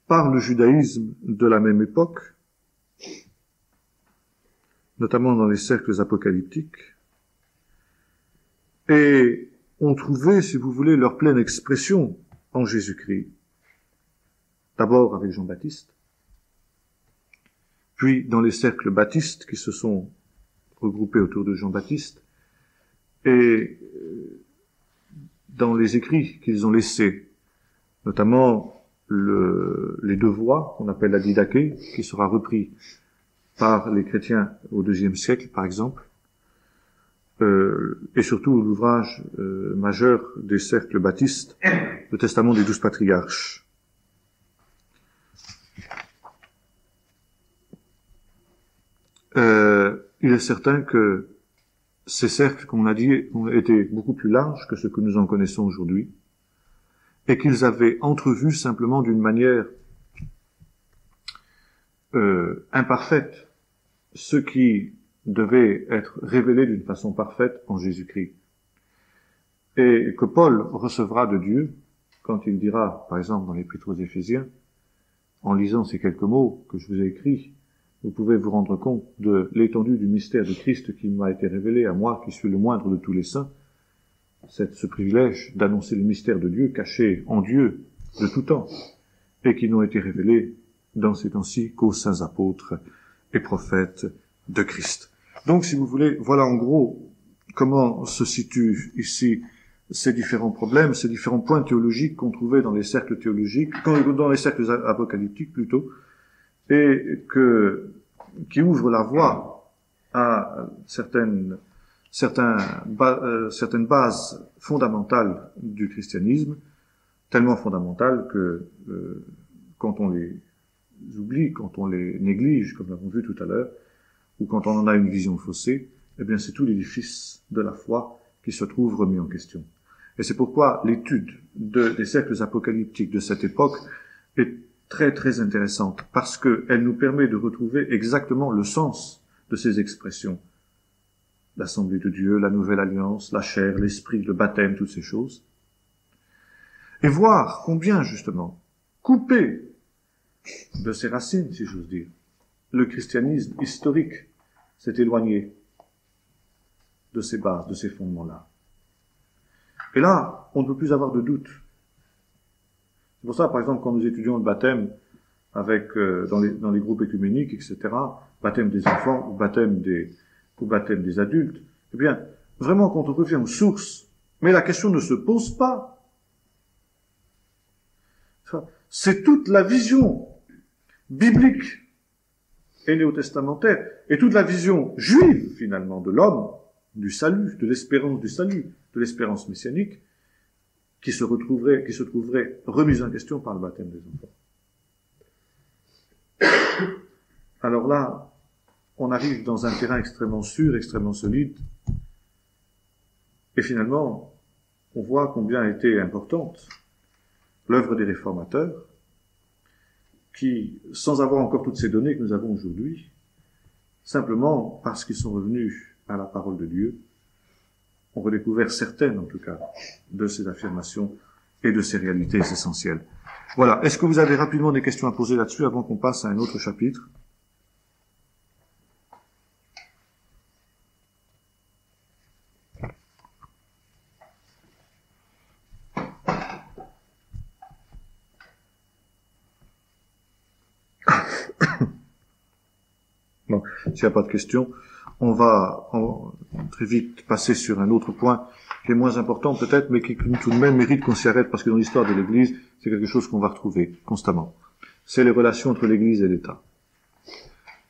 par le judaïsme de la même époque, notamment dans les cercles apocalyptiques, et ont trouvé, si vous voulez, leur pleine expression en Jésus-Christ. D'abord avec Jean-Baptiste, puis dans les cercles baptistes qui se sont regroupés autour de Jean-Baptiste, et dans les écrits qu'ils ont laissés, notamment les deux voix qu'on appelle la Didaché, qui sera repris par les chrétiens au IIe siècle, par exemple, et surtout l'ouvrage majeur des cercles baptistes, le Testament des 12 patriarches. Il est certain que ces cercles, comme on a dit, ont été beaucoup plus larges que ce que nous en connaissons aujourd'hui, et qu'ils avaient entrevu simplement d'une manière imparfaite ce qui devait être révélé d'une façon parfaite en Jésus-Christ. Et que Paul recevra de Dieu quand il dira, par exemple dans l'Épître aux Éphésiens, en lisant ces quelques mots que je vous ai écrits, vous pouvez vous rendre compte de l'étendue du mystère de Christ qui m'a été révélé à moi, qui suis le moindre de tous les saints, ce privilège d'annoncer le mystère de Dieu caché en Dieu de tout temps, et qui n'ont été révélés dans ces temps-ci qu'aux saints apôtres et prophètes de Christ. Donc, si vous voulez, voilà en gros comment se situent ici ces différents problèmes, ces différents points théologiques qu'on trouvait dans les cercles théologiques, dans les cercles apocalyptiques plutôt, et qui ouvrent la voie à certaines bases fondamentales du christianisme, tellement fondamentales que quand on les oublie, quand on les néglige, comme nous l'avons vu tout à l'heure, ou quand on en a une vision faussée, eh bien c'est tout l'édifice de la foi qui se trouve remis en question. Et c'est pourquoi l'étude des cercles apocalyptiques de cette époque est très très intéressante, parce qu'elle nous permet de retrouver exactement le sens de ces expressions. L'Assemblée de Dieu, la Nouvelle Alliance, la chair, l'Esprit, le baptême, toutes ces choses. Et voir combien, justement, coupé de ses racines, si j'ose dire, le christianisme historique s'est éloigné de ses bases, de ces fondements-là. Et là, on ne peut plus avoir de doute. C'est pour ça, par exemple, quand nous étudions le baptême avec dans les groupes œcuméniques, etc., baptême des enfants ou baptême des adultes, eh bien, vraiment, quand on revient aux sources, mais la question ne se pose pas. C'est toute la vision biblique et néo-testamentaire, et toute la vision juive, finalement, de l'homme, du salut, de l'espérance du salut, de l'espérance messianique, qui se trouverait remise en question par le baptême des enfants. Alors là, on arrive dans un terrain extrêmement sûr, extrêmement solide, et finalement, on voit combien a été importante l'œuvre des réformateurs, qui, sans avoir encore toutes ces données que nous avons aujourd'hui, simplement parce qu'ils sont revenus à la parole de Dieu, ont redécouvert certaines, en tout cas, de ces affirmations et de ces réalités essentielles. Voilà. Est-ce que vous avez rapidement des questions à poser là-dessus avant qu'on passe à un autre chapitre? Bon, s'il n'y a pas de questions, on va très vite passer sur un autre point qui est moins important peut-être, mais qui tout de même mérite qu'on s'y arrête, parce que dans l'histoire de l'Église, c'est quelque chose qu'on va retrouver constamment. C'est les relations entre l'Église et l'État.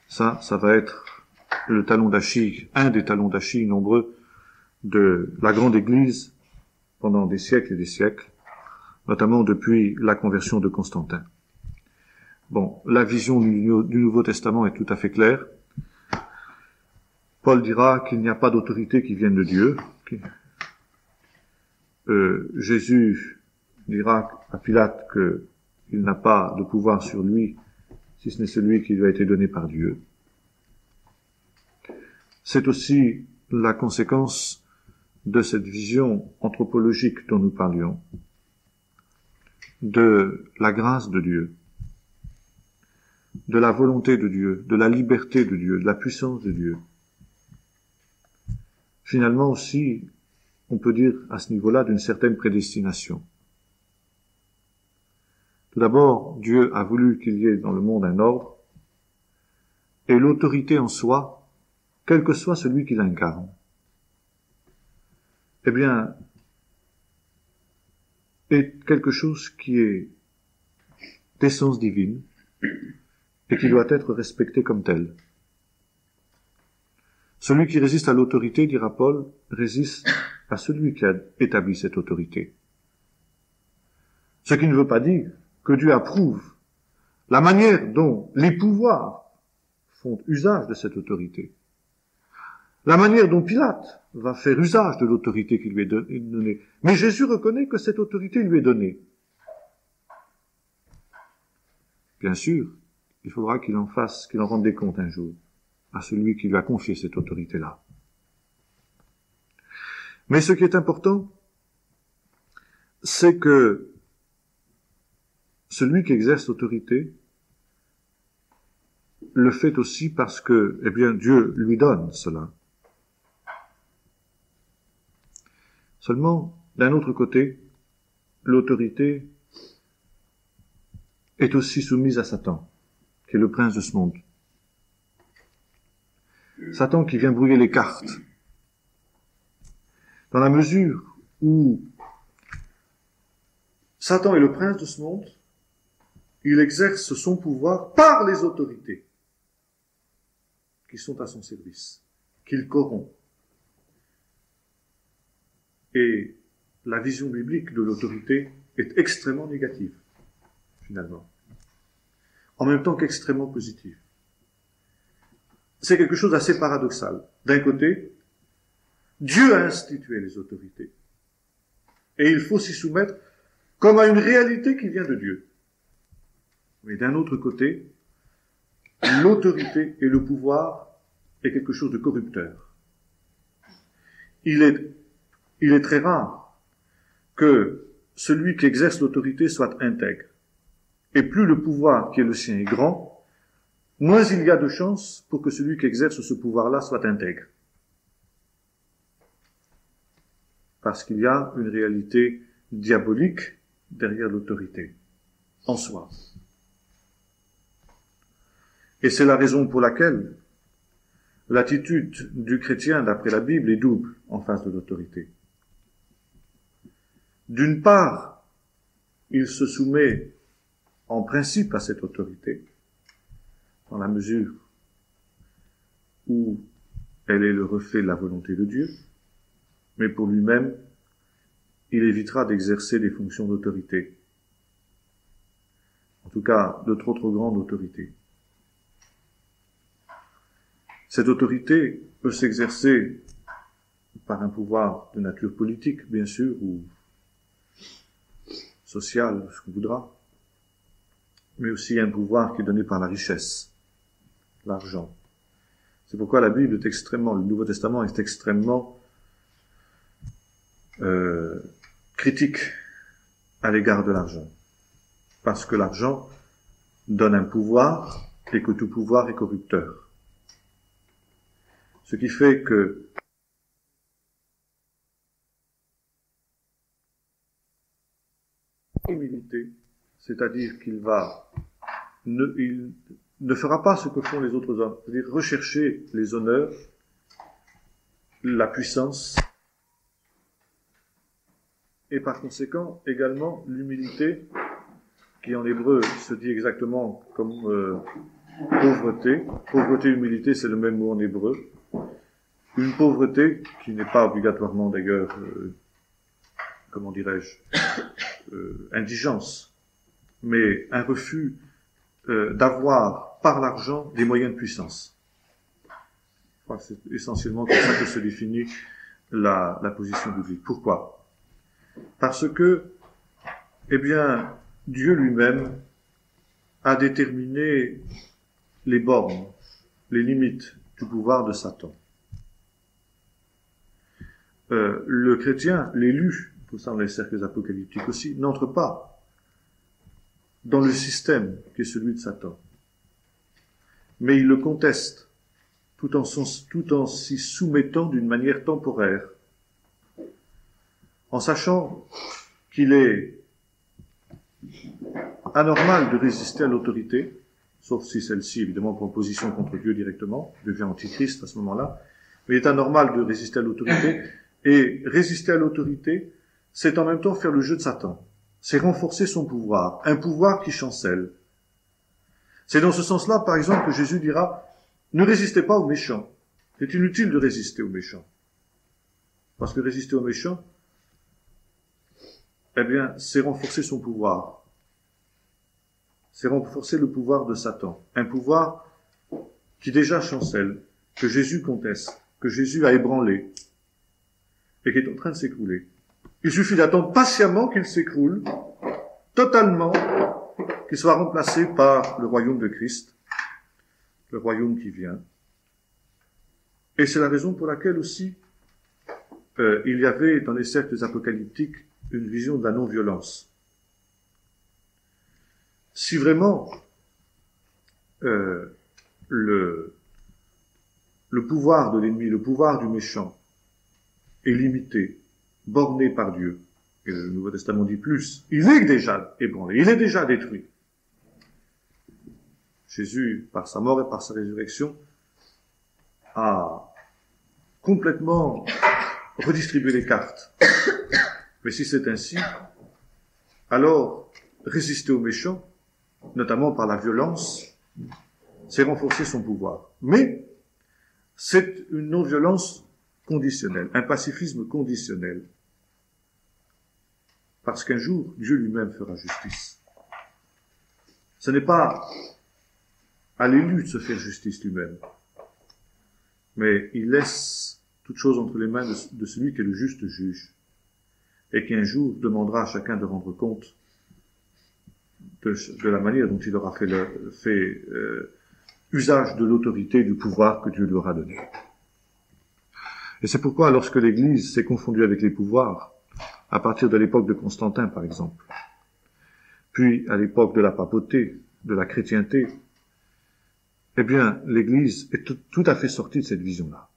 Ça va être le talon d'Achille, un des talons d'Achille nombreux de la grande Église pendant des siècles et des siècles, notamment depuis la conversion de Constantin. Bon, la vision du Nouveau Testament est tout à fait claire. Paul dira qu'il n'y a pas d'autorité qui vienne de Dieu. Jésus dira à Pilate qu'il n'a pas de pouvoir sur lui, si ce n'est celui qui lui a été donné par Dieu. C'est aussi la conséquence de cette vision anthropologique dont nous parlions, de la grâce de Dieu, de la volonté de Dieu, de la liberté de Dieu, de la puissance de Dieu. Finalement aussi, on peut dire à ce niveau-là d'une certaine prédestination. Tout d'abord, Dieu a voulu qu'il y ait dans le monde un ordre, et l'autorité en soi, quel que soit celui qui l'incarne, eh bien, est quelque chose qui est d'essence divine, et qui doit être respecté comme tel. Celui qui résiste à l'autorité, dira Paul, résiste à celui qui a établi cette autorité. Ce qui ne veut pas dire que Dieu approuve la manière dont les pouvoirs font usage de cette autorité, la manière dont Pilate va faire usage de l'autorité qui lui est donnée. Mais Jésus reconnaît que cette autorité lui est donnée. Bien sûr, il faudra qu'il en rende des comptes un jour à celui qui lui a confié cette autorité-là. Mais ce qui est important, c'est que celui qui exerce l'autorité le fait aussi parce que, eh bien, Dieu lui donne cela. Seulement, d'un autre côté, l'autorité est aussi soumise à Satan, qui est le prince de ce monde. Satan qui vient brouiller les cartes. Dans la mesure où Satan est le prince de ce monde, il exerce son pouvoir par les autorités qui sont à son service, qu'il corrompt. Et la vision biblique de l'autorité est extrêmement négative, finalement, en même temps qu'extrêmement positive. C'est quelque chose d'assez paradoxal. D'un côté, Dieu a institué les autorités, et il faut s'y soumettre comme à une réalité qui vient de Dieu. Mais d'un autre côté, l'autorité et le pouvoir est quelque chose de corrupteur. Il est très rare que celui qui exerce l'autorité soit intègre. Et plus le pouvoir qui est le sien est grand, moins il y a de chances pour que celui qui exerce ce pouvoir-là soit intègre. Parce qu'il y a une réalité diabolique derrière l'autorité, en soi. Et c'est la raison pour laquelle l'attitude du chrétien, d'après la Bible, est double en face de l'autorité. D'une part, il se soumet en principe à cette autorité, dans la mesure où elle est le reflet de la volonté de Dieu, mais pour lui-même, il évitera d'exercer des fonctions d'autorité. En tout cas, de trop grande autorité. Cette autorité peut s'exercer par un pouvoir de nature politique, bien sûr, ou social, ce qu'on voudra, mais aussi un pouvoir qui est donné par la richesse, l'argent. C'est pourquoi la Bible est le Nouveau Testament est extrêmement critique à l'égard de l'argent. Parce que l'argent donne un pouvoir et que tout pouvoir est corrupteur. Ce qui fait que humilité, c'est-à-dire il ne fera pas ce que font les autres hommes, c'est-à-dire rechercher les honneurs, la puissance, et par conséquent également l'humilité, qui en hébreu se dit exactement comme pauvreté. Pauvreté, humilité, c'est le même mot en hébreu. Une pauvreté qui n'est pas obligatoirement d'ailleurs, comment dirais-je, indigence, mais un refus d'avoir par l'argent des moyens de puissance. Je crois que c'est essentiellement comme ça que se définit la position biblique. Pourquoi? Parce que, eh bien, Dieu lui-même a déterminé les bornes, les limites du pouvoir de Satan. Le chrétien, l'élu, tout ça dans les cercles apocalyptiques aussi, n'entre pas dans le système qui est celui de Satan. Mais il le conteste, tout en s'y soumettant d'une manière temporaire, en sachant qu'il est anormal de résister à l'autorité, sauf si celle-ci, évidemment, prend position contre Dieu directement, devient antichrist à ce moment-là, mais il est anormal de résister à l'autorité, et résister à l'autorité, c'est en même temps faire le jeu de Satan. C'est renforcer son pouvoir, un pouvoir qui chancelle. C'est dans ce sens-là, par exemple, que Jésus dira, ne résistez pas aux méchants. C'est inutile de résister aux méchants. Parce que résister aux méchants, eh bien, c'est renforcer son pouvoir. C'est renforcer le pouvoir de Satan. Un pouvoir qui déjà chancelle, que Jésus conteste, que Jésus a ébranlé, et qui est en train de s'écrouler. Il suffit d'attendre patiemment qu'il s'écroule, totalement, qu'il soit remplacé par le royaume de Christ, le royaume qui vient. Et c'est la raison pour laquelle aussi, il y avait dans les cercles apocalyptiques une vision de la non-violence. Si vraiment le pouvoir de l'ennemi, le pouvoir du méchant est limité, borné par Dieu, et le Nouveau Testament dit plus, il est déjà ébranlé, il est déjà détruit. Jésus, par sa mort et par sa résurrection, a complètement redistribué les cartes. Mais si c'est ainsi, alors résister aux méchants, notamment par la violence, c'est renforcer son pouvoir. Mais c'est une non-violence conditionnelle, un pacifisme conditionnel. Parce qu'un jour, Dieu lui-même fera justice. Ce n'est pas à l'élu de se faire justice lui-même, mais il laisse toute chose entre les mains de celui qui est le juste juge, et qui un jour demandera à chacun de rendre compte de la manière dont il aura fait usage de l'autorité et du pouvoir que Dieu lui aura donné. Et c'est pourquoi, lorsque l'Église s'est confondue avec les pouvoirs, à partir de l'époque de Constantin, par exemple, puis à l'époque de la papauté, de la chrétienté, eh bien, l'Église est tout à fait sortie de cette vision-là.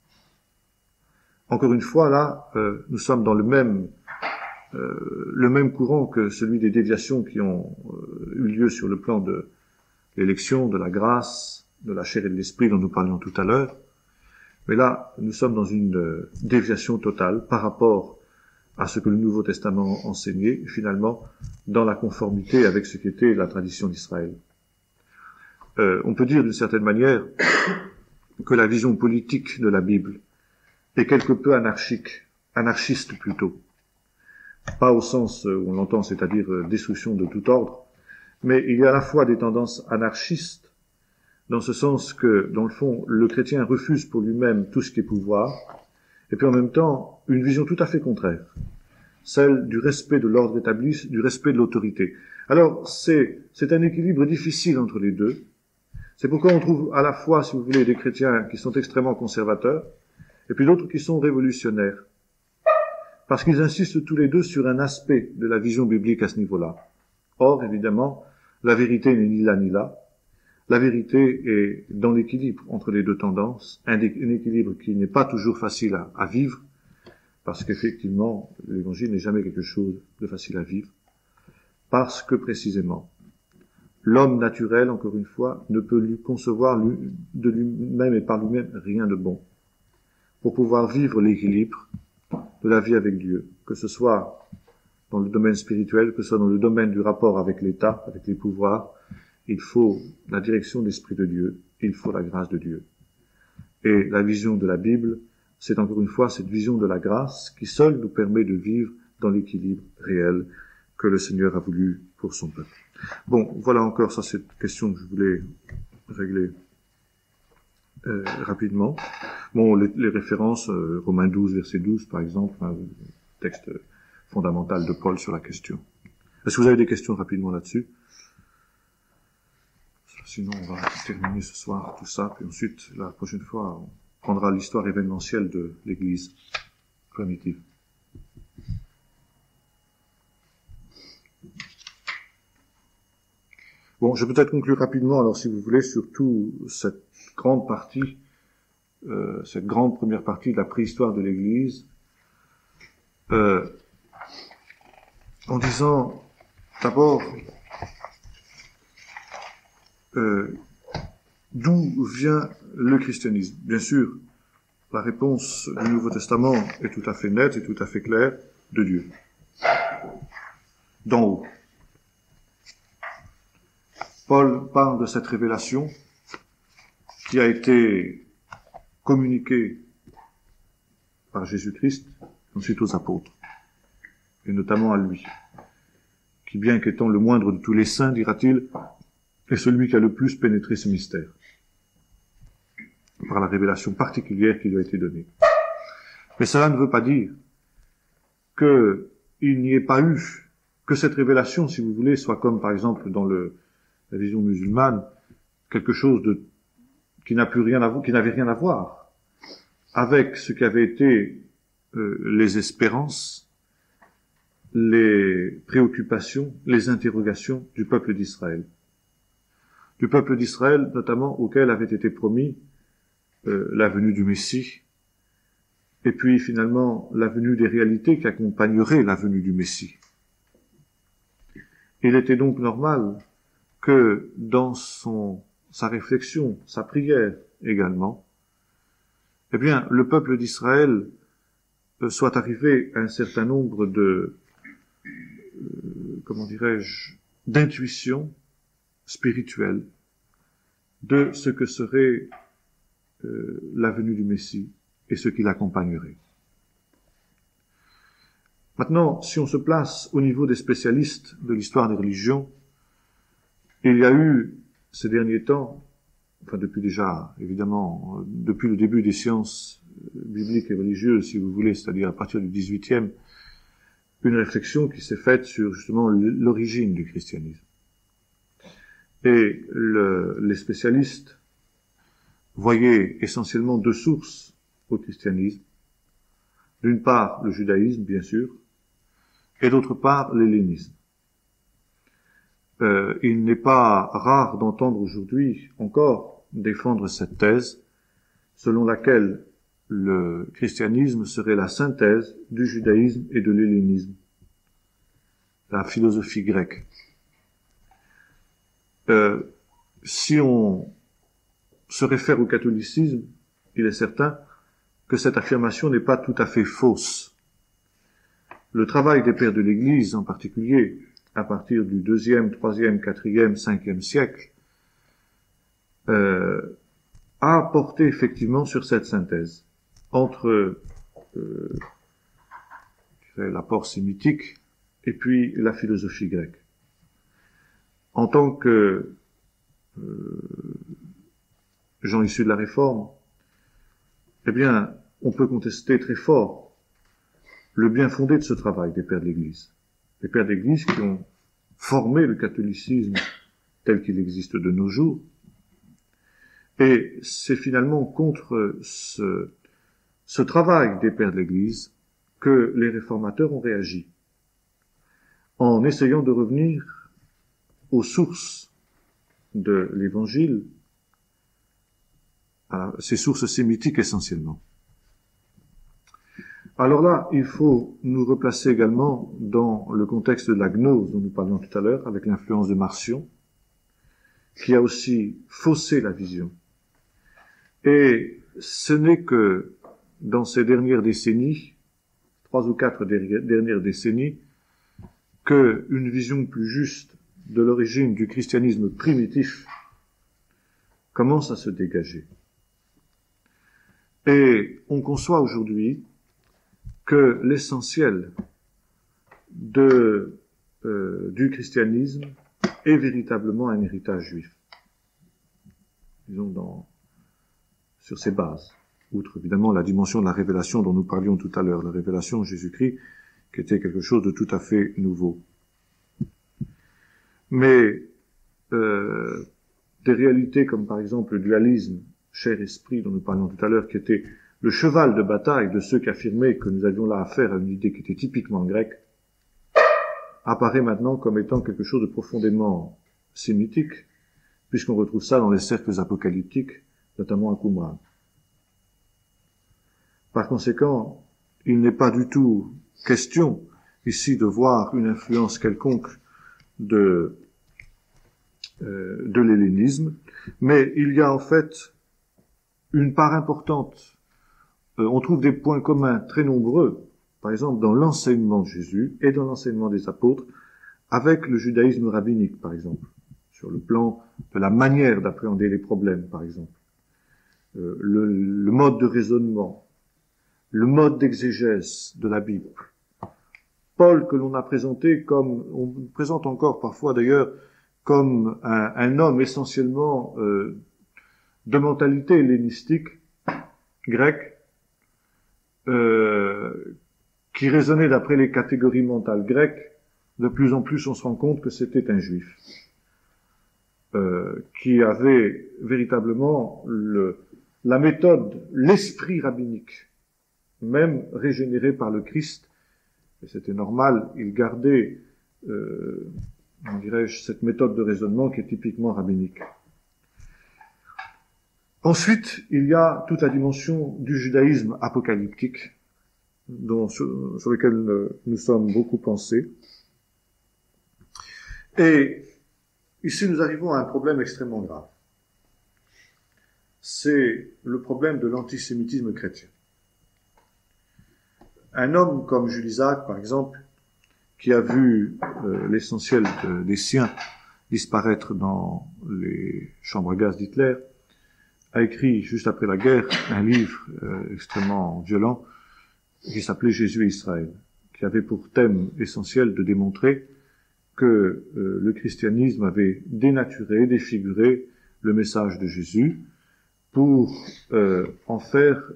Encore une fois, là, nous sommes dans le même courant que celui des déviations qui ont eu lieu sur le plan de l'élection, de la grâce, de la chair et de l'esprit dont nous parlions tout à l'heure. Mais là, nous sommes dans une déviation totale par rapport à ce que le Nouveau Testament enseignait, finalement, dans la conformité avec ce qu'était la tradition d'Israël. On peut dire d'une certaine manière que la vision politique de la Bible est quelque peu anarchiste plutôt. Pas au sens où on l'entend, c'est-à-dire destruction de tout ordre, mais il y a à la fois des tendances anarchistes, dans ce sens que, dans le fond, le chrétien refuse pour lui-même tout ce qui est pouvoir, et puis en même temps, une vision tout à fait contraire, celle du respect de l'ordre établi, du respect de l'autorité. Alors, c'est un équilibre difficile entre les deux. C'est pourquoi on trouve à la fois, si vous voulez, des chrétiens qui sont extrêmement conservateurs, et puis d'autres qui sont révolutionnaires. parce qu'ils insistent tous les deux sur un aspect de la vision biblique à ce niveau-là. Or, évidemment, la vérité n'est ni là ni là. La vérité est dans l'équilibre entre les deux tendances, un équilibre qui n'est pas toujours facile à vivre, parce qu'effectivement, l'évangile n'est jamais quelque chose de facile à vivre, parce que précisément, l'homme naturel, encore une fois, ne peut lui concevoir de lui-même et par lui-même rien de bon. Pour pouvoir vivre l'équilibre de la vie avec Dieu, que ce soit dans le domaine spirituel, que ce soit dans le domaine du rapport avec l'État, avec les pouvoirs, il faut la direction de l'Esprit de Dieu, il faut la grâce de Dieu. Et la vision de la Bible, c'est encore une fois cette vision de la grâce qui seule nous permet de vivre dans l'équilibre réel que le Seigneur a voulu pour son peuple. Bon, voilà encore, ça c'est une question que je voulais régler rapidement. Bon, les références, Romains 12, verset 12 par exemple, texte fondamental de Paul sur la question. Est-ce que vous avez des questions rapidement là-dessus? Sinon, on va terminer ce soir tout ça, puis ensuite, la prochaine fois, on prendra l'histoire événementielle de l'Église primitive. Bon, je vais peut-être conclure rapidement, alors si vous voulez, sur toute cette grande partie, cette grande première partie de la préhistoire de l'Église, en disant, d'abord, d'où vient le christianisme? Bien sûr, la réponse du Nouveau Testament est tout à fait nette et tout à fait claire, de Dieu. D'en haut. Paul parle de cette révélation qui a été communiquée par Jésus-Christ, ensuite aux apôtres, et notamment à lui, qui bien qu'étant le moindre de tous les saints, dira-t-il, est celui qui a le plus pénétré ce mystère, par la révélation particulière qui lui a été donnée. Mais cela ne veut pas dire qu'il n'y ait pas eu, que cette révélation, si vous voulez, soit comme par exemple dans la vision musulmane, quelque chose qui n'avait rien à voir avec ce qui avait été les espérances, les préoccupations, les interrogations du peuple d'Israël. Du peuple d'Israël, notamment, auquel avait été promis la venue du Messie, et puis finalement la venue des réalités qui accompagneraient la venue du Messie. Il était donc normal que dans sa réflexion, sa prière également, eh bien, le peuple d'Israël soit arrivé à un certain nombre d'intuitions spirituelles de ce que serait la venue du Messie et ce qui l'accompagnerait. Maintenant, si on se place au niveau des spécialistes de l'histoire des religions, il y a eu, ces derniers temps, enfin depuis déjà, évidemment, depuis le début des sciences bibliques et religieuses, si vous voulez, c'est-à-dire à partir du XVIIIe, une réflexion qui s'est faite sur justement l'origine du christianisme. Et les spécialistes voyaient essentiellement deux sources au christianisme. D'une part, le judaïsme, bien sûr, et d'autre part, l'hellénisme. Il n'est pas rare d'entendre aujourd'hui encore défendre cette thèse selon laquelle le christianisme serait la synthèse du judaïsme et de l'hellénisme, la philosophie grecque. Si on se réfère au catholicisme, il est certain que cette affirmation n'est pas tout à fait fausse. Le travail des pères de l'Église, en particulier, à partir du IIe, IIIe, IVe, Ve siècle, a porté effectivement sur cette synthèse entre l'apport sémitique et puis la philosophie grecque. En tant que gens issus de la Réforme, eh bien, on peut contester très fort le bien fondé de ce travail des pères de l'Église. Les pères de l'Église qui ont formé le catholicisme tel qu'il existe de nos jours. Et c'est finalement contre ce travail des pères de l'Église que les réformateurs ont réagi en essayant de revenir aux sources de l'Évangile, à ces sources sémitiques essentiellement. Alors là, il faut nous replacer également dans le contexte de la gnose dont nous parlions tout à l'heure, avec l'influence de Marcion, qui a aussi faussé la vision. Et ce n'est que dans ces dernières décennies, 3 ou 4 dernières décennies, qu'une vision plus juste de l'origine du christianisme primitif commence à se dégager. Et on conçoit aujourd'hui que l'essentiel du christianisme est véritablement un héritage juif. Disons sur ses bases. Outre évidemment la dimension de la révélation dont nous parlions tout à l'heure, la révélation de Jésus-Christ, qui était quelque chose de tout à fait nouveau. Mais des réalités comme par exemple le dualisme chair-esprit dont nous parlions tout à l'heure, qui était le cheval de bataille de ceux qui affirmaient que nous avions là affaire à une idée qui était typiquement grecque, apparaît maintenant comme étant quelque chose de profondément sémitique, puisqu'on retrouve ça dans les cercles apocalyptiques, notamment à Qumran. Par conséquent, il n'est pas du tout question ici de voir une influence quelconque de l'hellénisme, mais il y a en fait une part importante. On trouve des points communs très nombreux, par exemple dans l'enseignement de Jésus et dans l'enseignement des apôtres, avec le judaïsme rabbinique, par exemple, sur le plan de la manière d'appréhender les problèmes, par exemple, le mode de raisonnement, le mode d'exégèse de la Bible. Paul, que l'on a présenté comme, on présente encore parfois d'ailleurs, comme un homme essentiellement de mentalité hellénistique, grecque, qui raisonnait d'après les catégories mentales grecques. De plus en plus on se rend compte que c'était un juif, qui avait véritablement la méthode, l'esprit rabbinique, même régénéré par le Christ, et c'était normal, il gardait, cette méthode de raisonnement qui est typiquement rabbinique. Ensuite, il y a toute la dimension du judaïsme apocalyptique, sur lequel nous sommes beaucoup pensés. Et ici, nous arrivons à un problème extrêmement grave. C'est le problème de l'antisémitisme chrétien. Un homme comme Jules Isaac, par exemple, qui a vu l'essentiel des siens disparaître dans les chambres à gaz d'Hitler, a écrit, juste après la guerre, un livre extrêmement violent qui s'appelait Jésus et Israël, qui avait pour thème essentiel de démontrer que le christianisme avait dénaturé, défiguré le message de Jésus pour en faire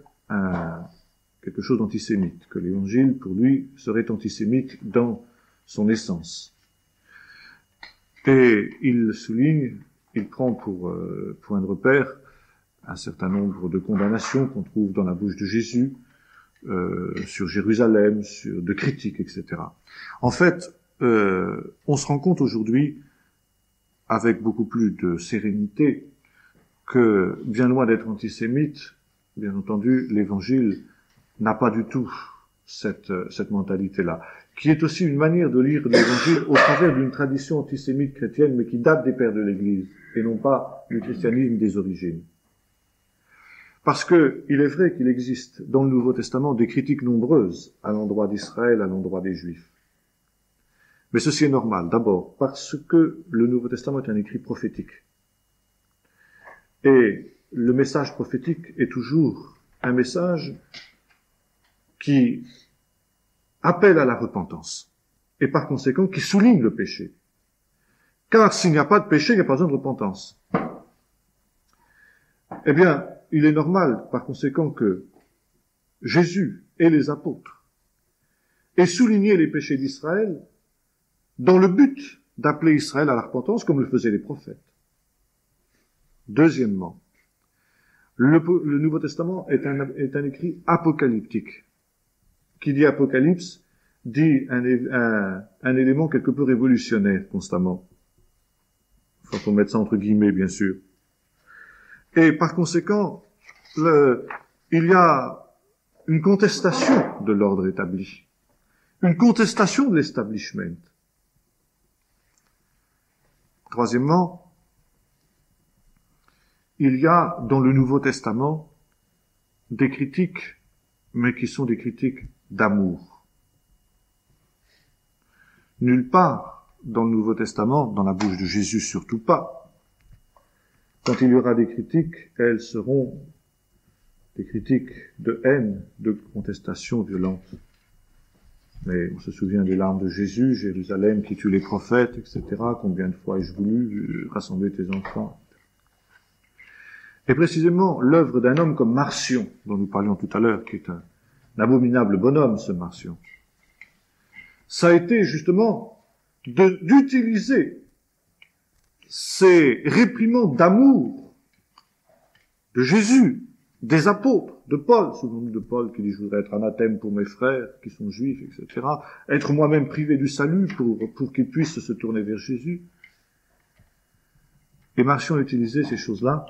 quelque chose d'antisémite, que l'évangile, pour lui, serait antisémite dans son essence. Et il souligne, il prend pour point de repère un certain nombre de condamnations qu'on trouve dans la bouche de Jésus, sur Jérusalem, de critiques, etc. En fait, on se rend compte aujourd'hui, avec beaucoup plus de sérénité, que bien loin d'être antisémite, bien entendu, l'évangile n'a pas du tout cette mentalité-là, qui est aussi une manière de lire l'évangile au travers d'une tradition antisémite chrétienne, mais qui date des pères de l'Église, et non pas du christianisme des origines. Parce que il est vrai qu'il existe dans le Nouveau Testament des critiques nombreuses à l'endroit d'Israël, à l'endroit des Juifs. Mais ceci est normal, d'abord, parce que le Nouveau Testament est un écrit prophétique. Et le message prophétique est toujours un message qui appelle à la repentance, et par conséquent qui souligne le péché. Car s'il n'y a pas de péché, il n'y a pas besoin de repentance. Eh bien, il est normal, par conséquent, que Jésus et les apôtres aient souligné les péchés d'Israël dans le but d'appeler Israël à la repentance, comme le faisaient les prophètes. Deuxièmement, le Nouveau Testament est un écrit apocalyptique. qui dit Apocalypse, dit un élément quelque peu révolutionnaire constamment. Il faut mettre ça entre guillemets, bien sûr. Et par conséquent, il y a une contestation de l'ordre établi, une contestation de l'establishment. Troisièmement, il y a dans le Nouveau Testament des critiques, mais qui sont des critiques d'amour. Nulle part dans le Nouveau Testament, dans la bouche de Jésus surtout pas, quand il y aura des critiques, elles seront des critiques de haine, de contestation violente. Mais on se souvient des larmes de Jésus, Jérusalem qui tue les prophètes, etc. Combien de fois ai-je voulu rassembler tes enfants? Et précisément, l'œuvre d'un homme comme Marcion, dont nous parlions tout à l'heure, qui est un abominable bonhomme, ce Marcion, ça a été justement d'utiliser ces réprimandes d'amour de Jésus, des apôtres, de Paul, souvenons-nous de Paul qui dit « Je voudrais être anathème pour mes frères qui sont juifs, etc. » Être moi-même privé du salut pour qu'ils puissent se tourner vers Jésus. Et Marcion a utilisé ces choses-là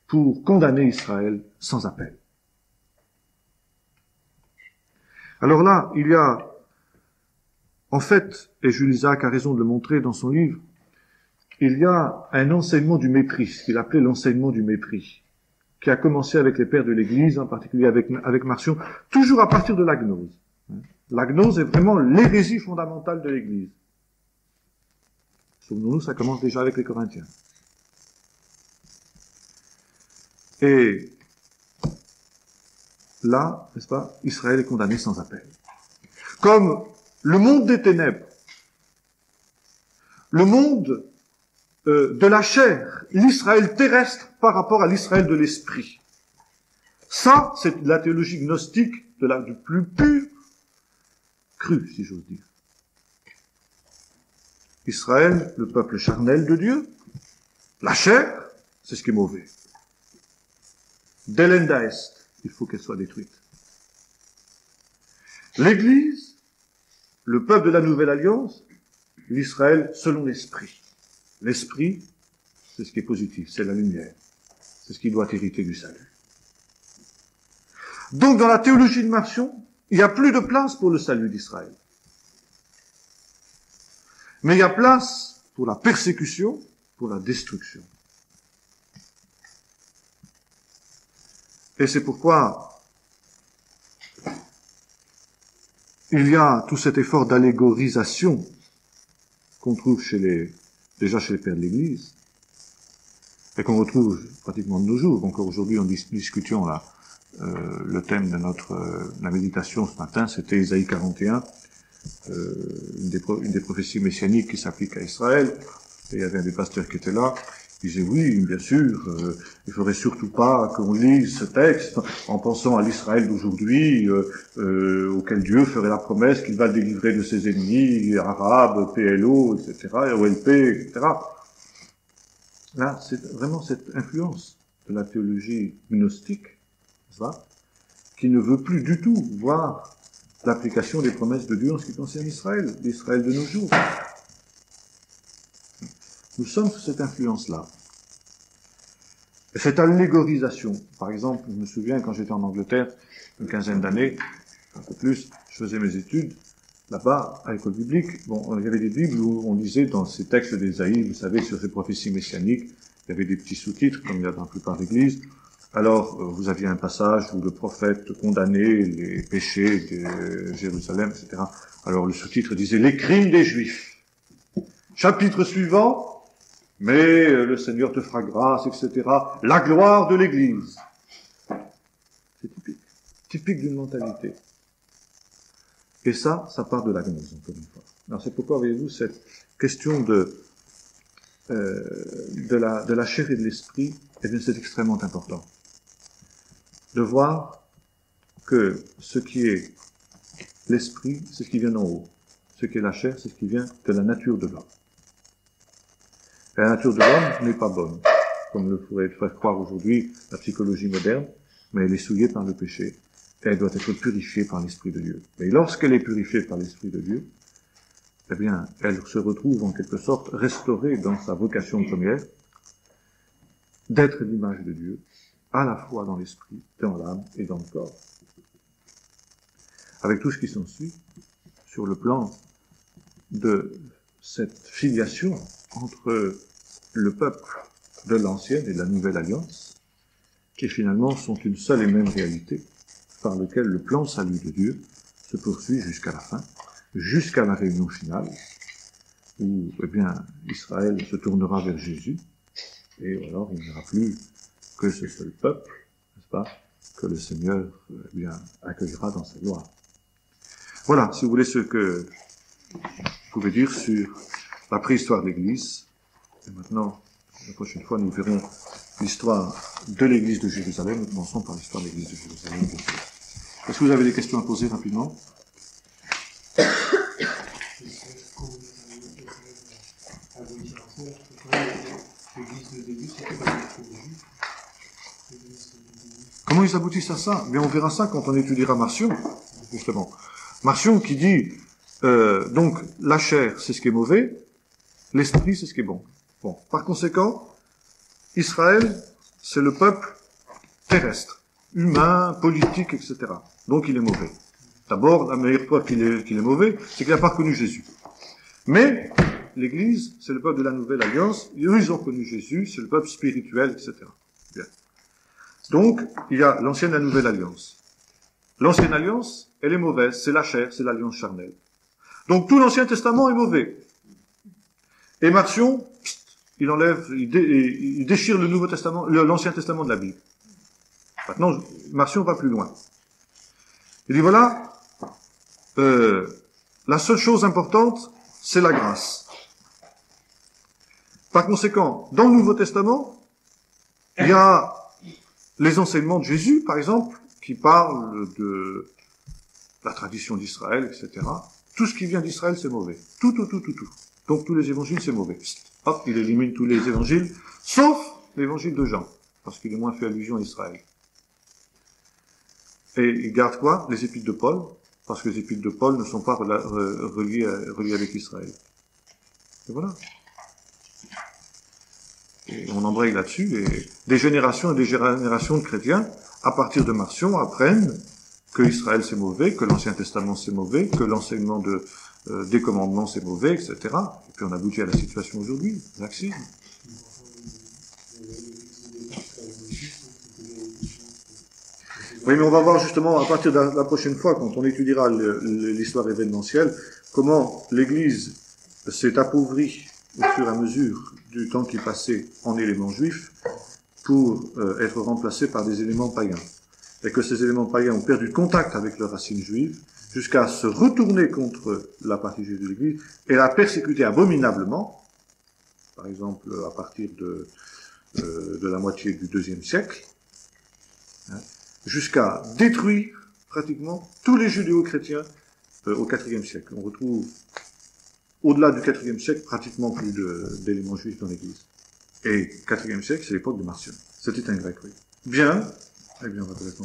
pour condamner Israël sans appel. Alors là, il y a, en fait, et Jules Isaac a raison de le montrer dans son livre, il y a un enseignement du mépris, ce qu'il appelait l'enseignement du mépris, qui a commencé avec les pères de l'Église, en particulier avec Marcion, toujours à partir de la gnose. La gnose est vraiment l'hérésie fondamentale de l'Église. Souvenons-nous, ça commence déjà avec les Corinthiens. Et là, n'est-ce pas, Israël est condamné sans appel. Comme le monde des ténèbres, le monde de la chair, l'Israël terrestre par rapport à l'Israël de l'esprit. Ça, c'est la théologie gnostique du plus pur cru, si j'ose dire. Israël, le peuple charnel de Dieu, la chair, c'est ce qui est mauvais. Delenda est, il faut qu'elle soit détruite. L'Église, le peuple de la Nouvelle Alliance, l'Israël selon l'Esprit. L'Esprit, c'est ce qui est positif, c'est la lumière. C'est ce qui doit hériter du salut. Donc dans la théologie de Marcion, il n'y a plus de place pour le salut d'Israël. Mais il y a place pour la persécution, pour la destruction. Et c'est pourquoi il y a tout cet effort d'allégorisation qu'on trouve déjà chez les pères de l'Église, et qu'on retrouve pratiquement de nos jours. Encore aujourd'hui, nous discutions là, le thème de la méditation ce matin, c'était Isaïe 41, une des prophéties messianiques qui s'applique à Israël, et il y avait un des pasteurs qui était là. Il disait oui, bien sûr, il faudrait surtout pas qu'on lise ce texte en pensant à l'Israël d'aujourd'hui, auquel Dieu ferait la promesse qu'il va le délivrer de ses ennemis, arabes, PLO, etc., OLP, etc. Là, c'est vraiment cette influence de la théologie gnostique, ça, qui ne veut plus du tout voir l'application des promesses de Dieu en ce qui concerne Israël, l'Israël de nos jours. Nous sommes sous cette influence-là. Et cette allégorisation, par exemple, je me souviens quand j'étais en Angleterre, une quinzaine d'années, un peu plus, je faisais mes études là-bas, à l'école biblique. Bon, il y avait des Bibles où on lisait dans ces textes d'Ésaïe, vous savez, sur ces prophéties messianiques, il y avait des petits sous-titres, comme il y a dans la plupart d'églises. Alors, vous aviez un passage où le prophète condamnait les péchés de Jérusalem, etc. Alors, le sous-titre disait « Les crimes des Juifs ». Chapitre suivant, mais le Seigneur te fera grâce, etc. La gloire de l'Église. C'est typique d'une mentalité. Et ça part de la gnose, encore une fois. Alors c'est pourquoi, voyez-vous, cette question de la chair et de l'esprit, eh bien, c'est extrêmement important. De voir que ce qui est l'esprit, c'est ce qui vient d'en haut. Ce qui est la chair, c'est ce qui vient de la nature de l'homme. Et la nature de l'homme n'est pas bonne, comme le pourrait faire croire aujourd'hui la psychologie moderne, mais elle est souillée par le péché. elle doit être purifiée par l'Esprit de Dieu. Et lorsqu'elle est purifiée par l'Esprit de Dieu, eh bien, elle se retrouve en quelque sorte restaurée dans sa vocation première, d'être l'image de Dieu, à la fois dans l'esprit, dans l'âme et dans le corps. Avec tout ce qui s'ensuit, sur le plan de cette filiation entre le peuple de l'ancienne et de la nouvelle alliance, qui finalement sont une seule et même réalité, par lequel le plan de salut de Dieu se poursuit jusqu'à la fin, jusqu'à la réunion finale, où, eh bien, Israël se tournera vers Jésus, et alors il n'y aura plus que ce seul peuple, n'est-ce pas, que le Seigneur, eh bien, accueillera dans sa gloire. Voilà, si vous voulez, ce que je pouvais dire sur la préhistoire de l'Église. Et maintenant, la prochaine fois, nous verrons l'histoire de l'Église de Jérusalem. Nous commençons par l'histoire de l'Église de Jérusalem. Est-ce que vous avez des questions à poser rapidement? Comment ils aboutissent à ça? Mais on verra ça quand on étudiera Marcion, justement. Marcion qui dit, donc, la chair, c'est ce qui est mauvais, l'esprit, c'est ce qui est bon. Bon. Par conséquent, Israël, c'est le peuple terrestre, humain, politique, etc. Donc, il est mauvais. D'abord, la meilleure preuve qu'il est mauvais, c'est qu'il n'a pas reconnu Jésus. Mais, l'Église, c'est le peuple de la Nouvelle Alliance, eux, ils ont connu Jésus, c'est le peuple spirituel, etc. Bien. Donc, il y a l'ancienne et la Nouvelle Alliance. L'ancienne Alliance, elle est mauvaise, c'est la chair, c'est l'alliance charnelle. Donc, tout l'Ancien Testament est mauvais. Et Marcion, il enlève, il déchire le Nouveau Testament, l'Ancien Testament de la Bible. Maintenant, Marcion va plus loin. Il dit voilà, la seule chose importante, c'est la grâce. Par conséquent, dans le Nouveau Testament, il y a les enseignements de Jésus, par exemple, qui parlent de la tradition d'Israël, etc. Tout ce qui vient d'Israël, c'est mauvais. Tout. Donc tous les évangiles, c'est mauvais. Hop, il élimine tous les évangiles, sauf l'évangile de Jean, parce qu'il est moins fait allusion à Israël. Et il garde quoi? Les épîtres de Paul, parce que les épîtres de Paul ne sont pas reliés avec Israël. Et voilà. Et on embraye là-dessus, et des générations et des générations de chrétiens, à partir de Marcion, apprennent que Israël c'est mauvais, que l'Ancien Testament c'est mauvais, que l'enseignement des commandements c'est mauvais, etc. Et puis on aboutit à la situation aujourd'hui, laxisme. Oui, mais on va voir justement, à partir de la prochaine fois, quand on étudiera l'histoire événementielle, comment l'Église s'est appauvrie au fur et à mesure du temps qui passait en éléments juifs pour être remplacée par des éléments païens. Et que ces éléments païens ont perdu contact avec leurs racines juives, jusqu'à se retourner contre la partie juive de l'Église et la persécuter abominablement, par exemple à partir de la moitié du IIe siècle, hein, jusqu'à détruire pratiquement tous les judéo-chrétiens au IVe siècle. On retrouve au-delà du IVe siècle pratiquement plus d'éléments juifs dans l'Église. Et IVe siècle, c'est l'époque de Marcion. C'était un grec, oui. Bien, eh bien on va peut-être